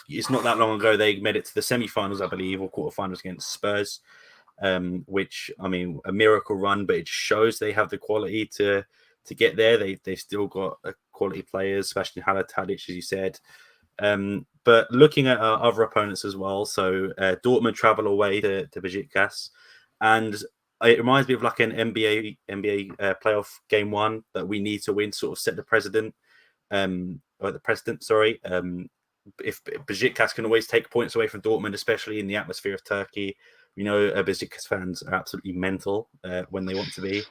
it's not that long ago they made it to the semi-finals, I believe, or quarterfinals against Spurs, which, I mean, a miracle run, but it shows they have the quality to get there. They've still got quality players, especially Haller, Tadic, as you said. But looking at our other opponents as well, so Dortmund travel away to Besiktas, and it reminds me of like an NBA playoff game 1 that we need to win, sort of set the precedent. If Besiktas can always take points away from Dortmund, especially in the atmosphere of Turkey, Besiktas fans are absolutely mental when they want to be.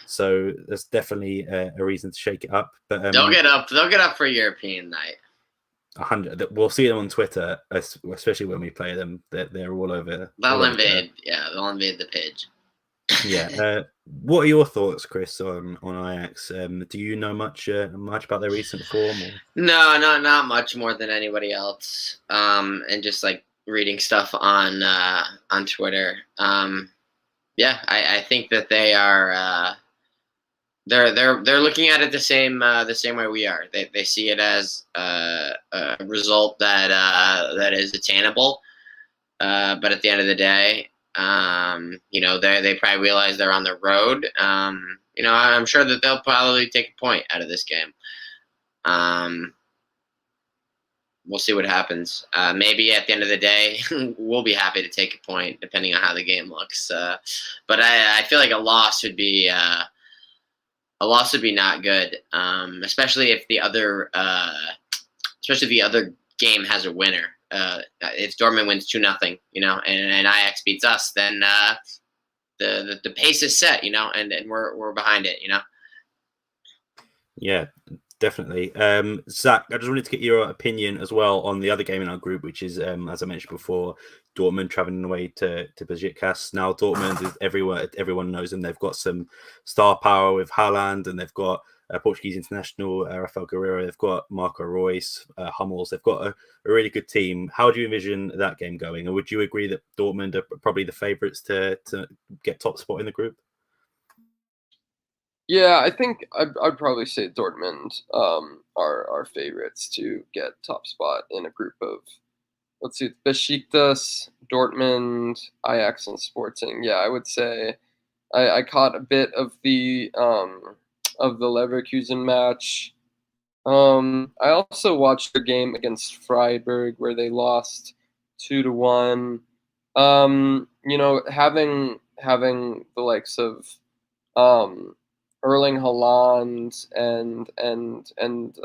So there's definitely a reason to shake it up. But They'll get up. They'll get up for European night. 100. We'll see them on Twitter, especially when we play them. They're all over. They'll invade. Yeah, they'll invade the page. Yeah. What are your thoughts, Chris, on Ajax? Do you know much about their recent form? Or? No, not much more than anybody else. And just like reading stuff on Twitter. Yeah, I think that they are. They're looking at it the same way we are. They see it as a result that is attainable. But at the end of the day, they probably realize they're on the road. I'm sure that they'll probably take a point out of this game. We'll see what happens. Maybe at the end of the day, we'll be happy to take a point, depending on how the game looks. But I feel like a loss would be not good, especially if the other game has a winner. If Dortmund wins 2-0, and Ajax beats us, then the pace is set, and we're behind it, Yeah, definitely. Zach, I just wanted to get your opinion as well on the other game in our group, which is, as I mentioned before, Dortmund traveling away to Besiktas. Now Dortmund is everywhere. Everyone knows them. They've got some star power with Haaland, and they've got Portuguese international Rafael Guerreiro. They've got Marco Reus, Hummels. They've got a really good team. How do you envision that game going? Or would you agree that Dortmund are probably the favourites to get top spot in the group? Yeah, I think I'd probably say Dortmund are favorites to get top spot in a group of, let's see, Besiktas, Dortmund, Ajax, and Sporting. Yeah, I would say I caught a bit of the Leverkusen match. I also watched the game against Freiburg where they lost 2-1. Having the likes of Erling Haaland and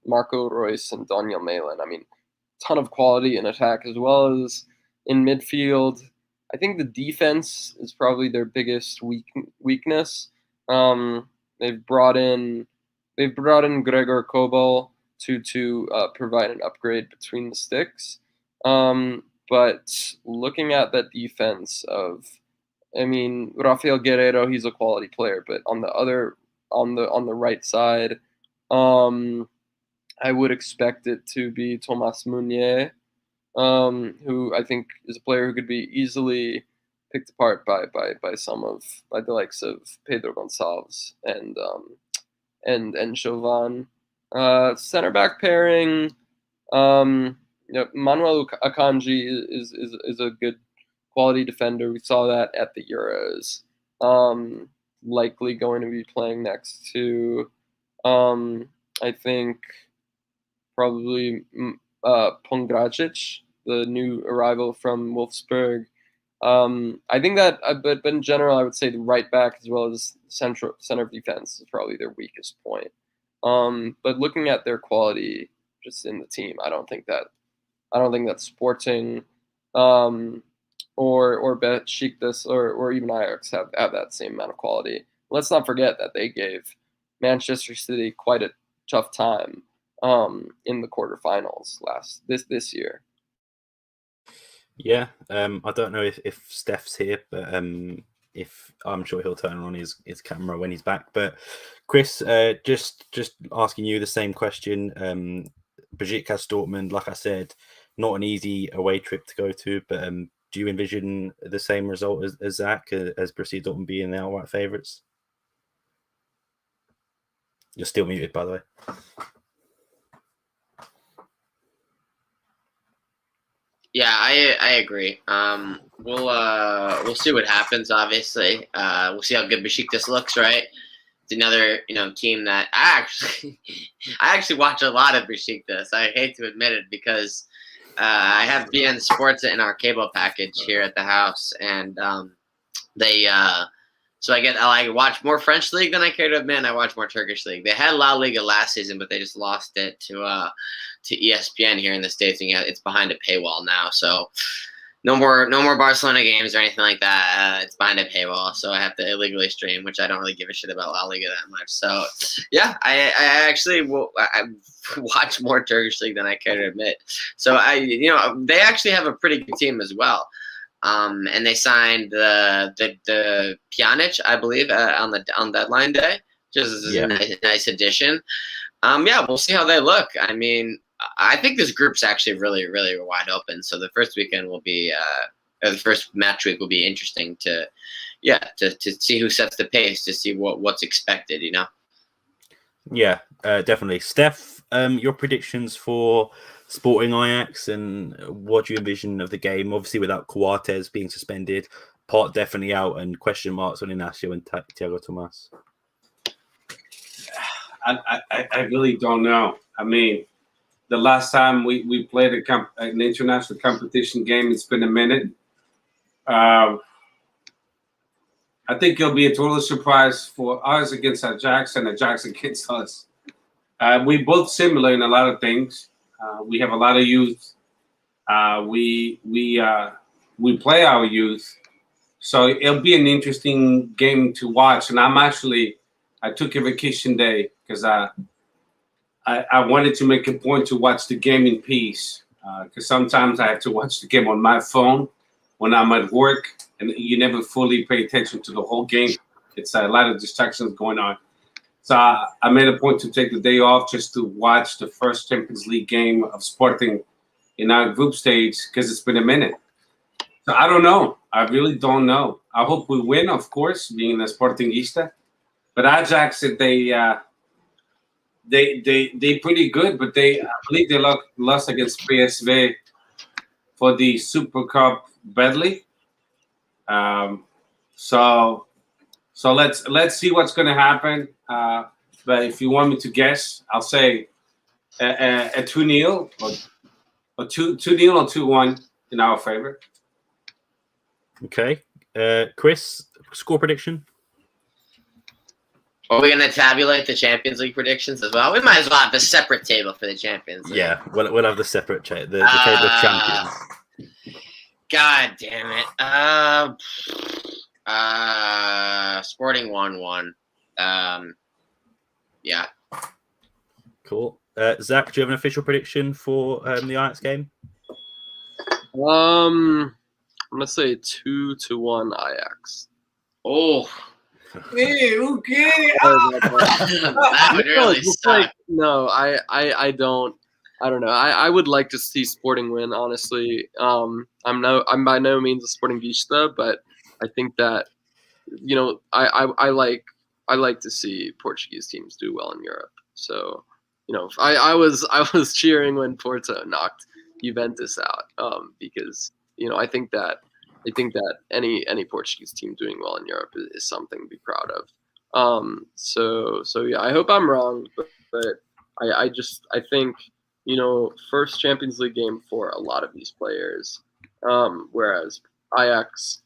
Marco Reus and Daniel Malin. I mean, ton of quality in attack as well as in midfield. I think the defense is probably their biggest weakness. They've brought in Gregor Kobel to provide an upgrade between the sticks. But looking at that defense Rafael Guerreiro, he's a quality player, but on the right side, I would expect it to be Thomas Meunier, who I think is a player who could be easily picked apart by the likes of Pedro Gonçalves and Chauvin. Center back pairing, Manuel Akanji is a good quality defender. We saw that at the Euros. Likely going to be playing next to, I think, probably Pongracic, the new arrival from Wolfsburg. I think that, but in general, I would say the right back as well as center of defense is probably their weakest point. But looking at their quality just in the team, I don't think that Sporting or Besiktas or even Ajax have that same amount of quality. Let's not forget that they gave Manchester City quite a tough time in the quarterfinals this year. Yeah, I don't know if Steph's here, but if I'm sure he'll turn on his camera when he's back. But Chris, just asking you the same question. Besiktas Dortmund, like I said, not an easy away trip to go to, but do you envision the same result as Zach, as Borussia Dortmund being the outright favourites? You're still muted, by the way. Yeah, I agree. We'll see what happens. Obviously, we'll see how good Besiktas looks. Right, it's another team that I actually watch a lot of Besiktas. I hate to admit it because I have BN Sports in our cable package here at the house, and so I watch more French league than I care to admit. I watch more Turkish league. They had La Liga last season, but they just lost it to ESPN here in the States, and it's behind a paywall now. So no more Barcelona games or anything like that. It's behind a paywall, so I have to illegally stream, which I don't really give a shit about La Liga that much. So yeah, I actually I watch more Turkish league than I care to admit. So they actually have a pretty good team as well. And they signed the Pjanic, I believe, on deadline day, which is a nice addition. Yeah, we'll see how they look. I mean, I think this group's actually really, really wide open. So the first weekend will be, or the first match week will be interesting to see who sets the pace, to see what's expected, Yeah, definitely. Steph, your predictions for Sporting Ajax, and what do you envision of the game? Obviously, without Coates being suspended, Part definitely out, and question marks on Inacio and Thiago Tomas. I really don't know. I mean, the last time we played an international competition game, it's been a minute. I think it'll be a total surprise for us against Ajax and Ajax against us. We're both similar in a lot of things. We have a lot of youth. We play our youth, so it'll be an interesting game to watch. And I took a vacation day because I wanted to make a point to watch the game in peace, because sometimes I have to watch the game on my phone when I'm at work, and you never fully pay attention to the whole game. It's a lot of distractions going on. So I made a point to take the day off just to watch the first Champions League game of Sporting in our group stage, because it's been a minute. So I don't know. I really don't know. I hope we win, of course, being a Sportingista. But Ajax, they pretty good, but I believe they lost against PSV for the Super Cup badly. So let's see what's going to happen. But if you want me to guess, I'll say a 2-0 or 2-0 or 2-1 in our favor. Okay, Chris, score prediction. Are we going to tabulate the Champions League predictions as well? We might as well have a separate table for the Champions League. Yeah, we'll have the separate the table of champions. God damn it. Sporting 1-1. Yeah. Cool. Zach, do you have an official prediction for the Ajax game? I'm gonna say 2-1 Ajax. Oh. Hey, okay. That would really suck. No, I don't know. I would like to see Sporting win, honestly. I'm by no means a Sportingista, but I think that I like to see Portuguese teams do well in Europe. So I was cheering when Porto knocked Juventus out, because I think that any Portuguese team doing well in Europe is something to be proud of. So yeah, I hope I'm wrong, but I think first Champions League game for a lot of these players, whereas Ajax,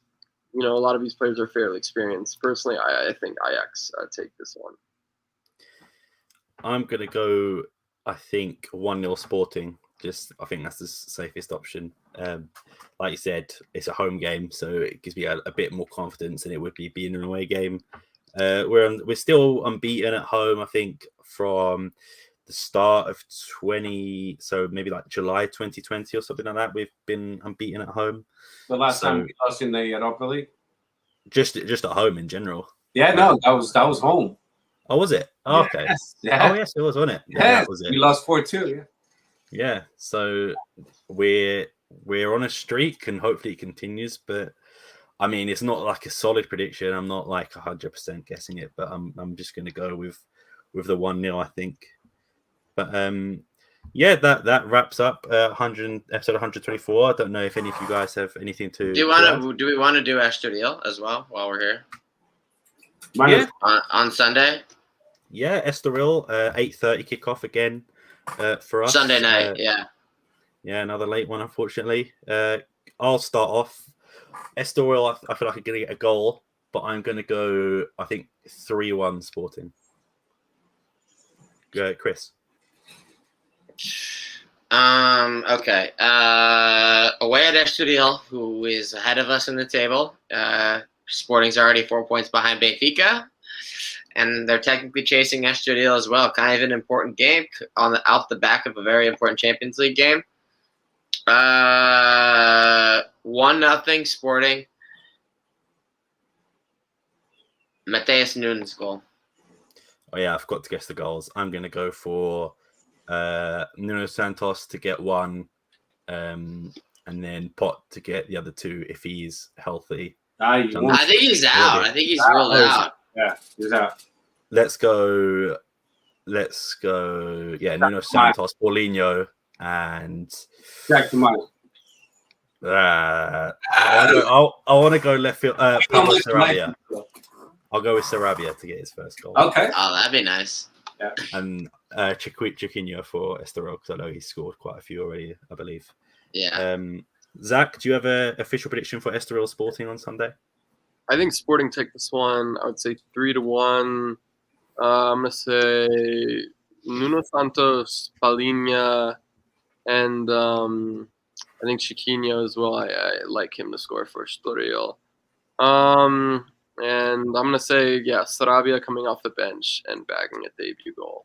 a lot of these players are fairly experienced. Personally, I think Ajax take this one. I'm gonna go, I think 1-0 Sporting. I think that's the safest option. Like you said, it's a home game, so it gives me a bit more confidence than it would be being an away game. We're still unbeaten at home, I think, from the start of so maybe like July 2020 or something like that. We've been unbeaten at home. The last time we lost in the Europa League? Just at home in general. Yeah, no, that was home. Oh, was it? Oh, okay. Yes, yeah. Oh, yes, it was, wasn't it? Yeah, that was it. We lost 4-2. Yeah. Yeah. So we're on a streak, and hopefully it continues. But I mean, it's not like a solid prediction. I'm not like 100% guessing it, but I'm just going to go with the 1-0, I think. But yeah, that wraps up episode 124. I don't know if any of you guys have anything to. Do we want to do Estoril as well while we're here? Yeah. On Sunday. Yeah, Estoril, 8:30 kickoff again for us. Sunday night. Yeah. Yeah, another late one, unfortunately. I'll start off. Estoril, I feel like I'm going to get a goal, but I'm going to go, I think, 3-1 Sporting. Chris. Okay. Away at Estoril, who is ahead of us in the table. Sporting's already 4 points behind Benfica, and they're technically chasing Estoril as well. Kind of an important game off the back of a very important Champions League game. 1-0 Sporting. Mateus Nunes goal. Oh yeah, I forgot to guess the goals. I'm going to go for Nuno Santos to get one, and then Pot to get the other two if he's healthy. I think he's out. I think he's ruled out. Yeah, he's out. Let's go. Yeah, Nuno Santos, Paulinho, and Jack Demar. I want to go left field. Pablo Sarabia. I'll go with Sarabia to get his first goal. Okay. Oh, that'd be nice. Yeah. And Chiquinho for Estoril, because I know he's scored quite a few already, I believe. Yeah. Zach, do you have an official prediction for Estoril Sporting on Sunday? I think Sporting take this one. I would say 3-1. I'm gonna say Nuno Santos, Palhinha, and I think Chiquinho as well. I like him to score for Estoril. And I'm gonna say Sarabia coming off the bench and bagging a debut goal.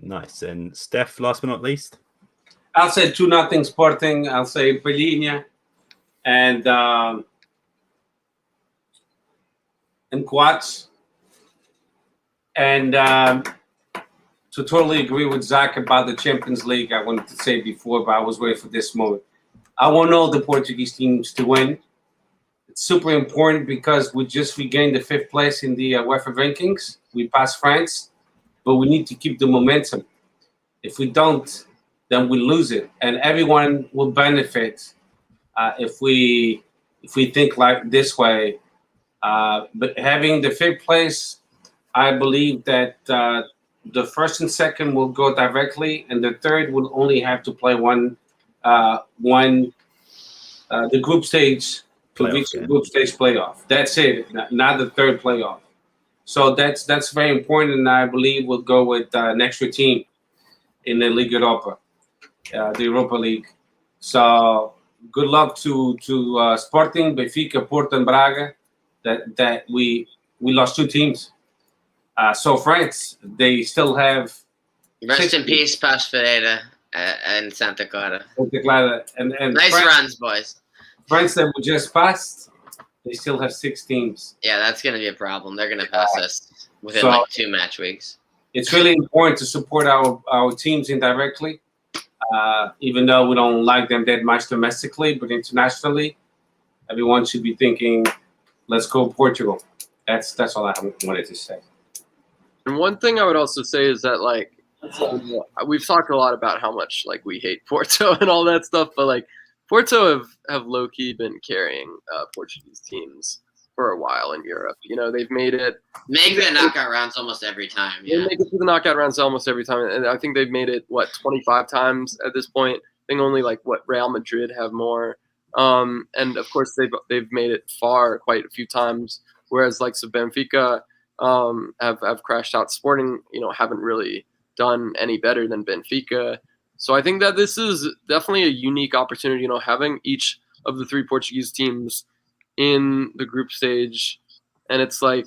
Nice. And Steph, last but not least. I'll say 2-0 Sporting. I'll say Palhinha and Quats. And to totally agree with Zach about the Champions League, I wanted to say before, but I was waiting for this moment. I want all the Portuguese teams to win. It's super important because we just regained the 5th place in the UEFA rankings. We passed France, but we need to keep the momentum. If we don't, then we lose it, and everyone will benefit if we think like this way. But having the 5th place, I believe that the first and second will go directly, and the third will only have to play the group stage to reach the group stage playoff. That's it, not the third playoff. So that's very important, and I believe we'll go with an extra team in the Liga Europa, the Europa League. So good luck to Sporting, Benfica, Porto, and Braga. That we lost 2 teams. So France, they still have. Rest in peace, Paz Ferreira and Santa Clara. And nice France, runs, boys. France that we just passed, they still have 6 teams. Yeah, that's going to be a problem. They're going to pass us within So, like 2 match weeks. It's really important to support our teams indirectly, even though we don't like them that much domestically, but internationally, everyone should be thinking, let's go Portugal. That's all I wanted to say. And one thing I would also say is that, like, we've talked a lot about how much, like, we hate Porto and all that stuff, but, like, Porto have low-key been carrying Portuguese teams for a while in Europe. You know, they've made it. Make the knockout rounds almost every time. Yeah. They make it to the knockout rounds almost every time. And I think they've made it, 25 times at this point. I think only, Real Madrid have more. And, of course, they've made it far quite a few times, whereas, like, so Benfica have crashed out. Sporting, haven't really done any better than Benfica. So I think that this is definitely a unique opportunity, having each of the 3 Portuguese teams in the group stage. And it's like,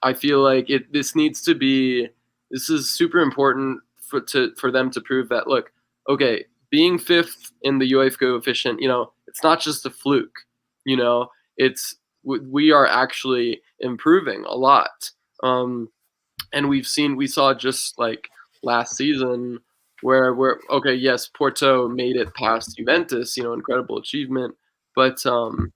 I feel like this is super important for them to prove that, look, okay, being 5th in the UEFA coefficient, it's not just a fluke, we are actually improving a lot. And we saw just like last season where okay, yes, Porto made it past Juventus, incredible achievement, but then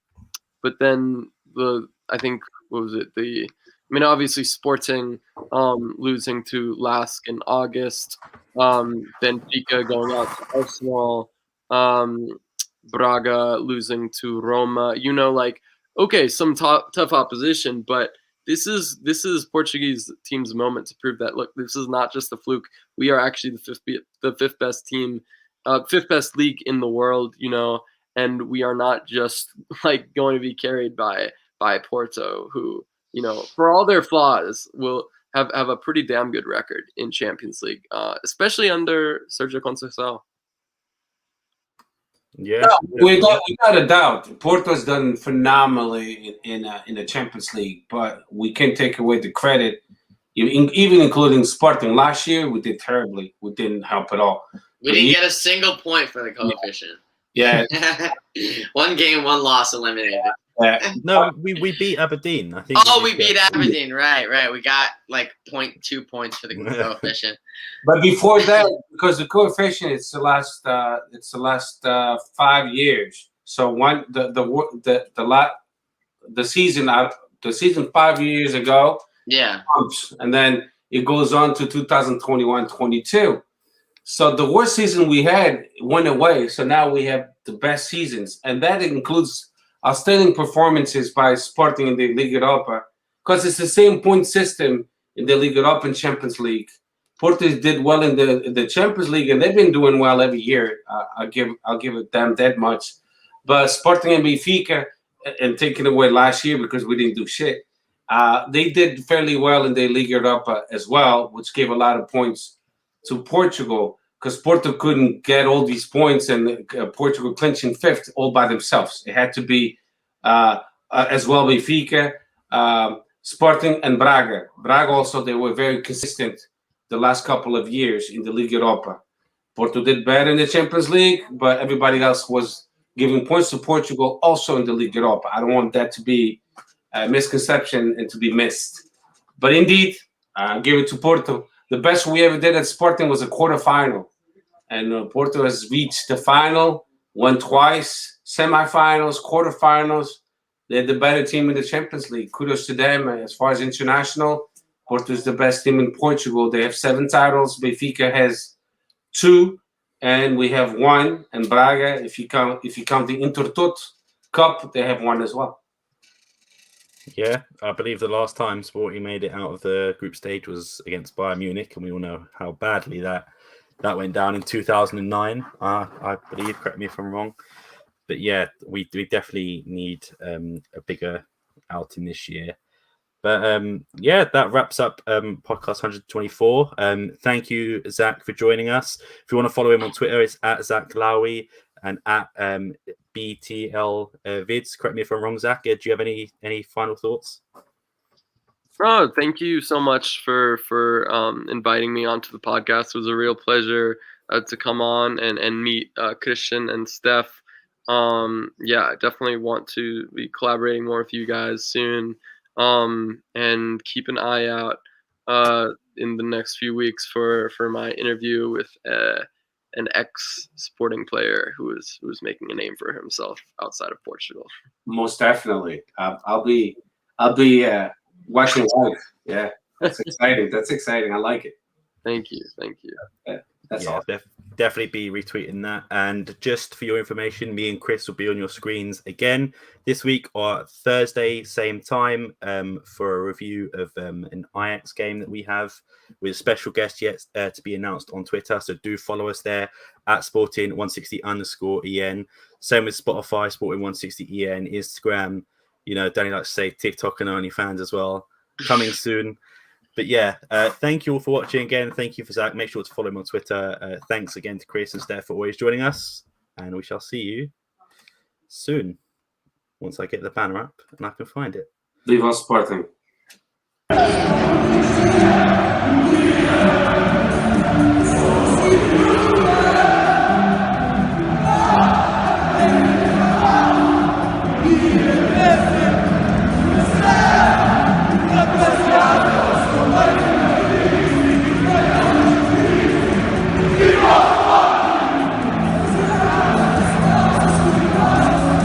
obviously Sporting losing to Lask in August, Benfica going out to Arsenal, Braga losing to Roma, okay, some tough opposition, but this is Portuguese team's moment to prove that, look, this is not just a fluke. We are actually the 5th best team, 5th best league in the world, and we are not just like going to be carried by Porto, who, for all their flaws, will have a pretty damn good record in Champions League, especially under Sergio Conceição. Yeah, No, without a doubt, Porto's done phenomenally in the Champions League, but we can't take away the credit. Even including Sporting last year, we did terribly. We didn't help at all. We didn't get a single point for the coefficient. Yeah. One game, one loss eliminated. No, we beat Aberdeen. I think. Oh, we beat Aberdeen. Right. We got like 0.2 points for the coefficient. But before that, because the coefficient, it's the last 5 years. So the season 5 years ago. Yeah. And then it goes on to 2021-22. So the worst season we had went away. So now we have the best seasons, and that includes outstanding performances by Sporting in the Liga Europa, because it's the same point system in the Liga Europa and Champions League. Porto did well in the Champions League, and they've been doing well every year. I'll give it them that much. But Sporting and Benfica, and taking away last year because we didn't do shit, they did fairly well in the Liga Europa as well, which gave a lot of points to Portugal, because Porto couldn't get all these points, and Portugal clinching fifth all by themselves. It had to be as well Benfica, Sporting, and Braga. Braga also, they were very consistent the last couple of years in the Liga Europa. Porto did better in the Champions League, but everybody else was giving points to Portugal also in the Liga Europa. I don't want that to be a misconception and to be missed. But indeed, give it to Porto. The best we ever did at Sporting was a quarterfinal. And Porto has reached the final, won twice, semifinals, quarterfinals. They're the better team in the Champions League. Kudos to them. As far as international, Porto is the best team in Portugal. They have 7 titles. Benfica has 2, and we have 1. And Braga, if you count the Intertoto Cup, they have 1 as well. Yeah, I believe the last time Sporting made it out of the group stage was against Bayern Munich, and we all know how badly that went down in 2009. I believe, correct me if I'm wrong. But yeah, we definitely need a bigger outing this year. But yeah, that wraps up podcast 124. Thank you, Zach, for joining us. If you want to follow him on Twitter, it's at Zach Lowy and at BTL Vids. Correct me if I'm wrong, Zach. Do you have any final thoughts? Oh, thank you so much for inviting me onto the podcast. It was a real pleasure to come on and meet Christian and Steph. Yeah, I definitely want to be collaborating more with you guys soon. And keep an eye out in the next few weeks for my interview with an ex-Sporting player who is making a name for himself outside of Portugal. Most definitely. I'll be watching live. Yeah, that's exciting. That's exciting. I like it. Thank you. That's all. Definitely be retweeting that. And just for your information, me and Chris will be on your screens again this week or Thursday, same time, for a review of an Ajax game that we have with a special guest yet to be announced on Twitter. So do follow us there at Sporting160_EN. Same with Spotify, Sporting160EN, Instagram. You know, Danny likes to say TikTok and OnlyFans as well. Coming soon. But yeah, thank you all for watching again. Thank you for Zach. Make sure to follow him on Twitter. Thanks again to Chris and Steph for always joining us. And we shall see you soon once I get the banner up and I can find it. Viva Sporting.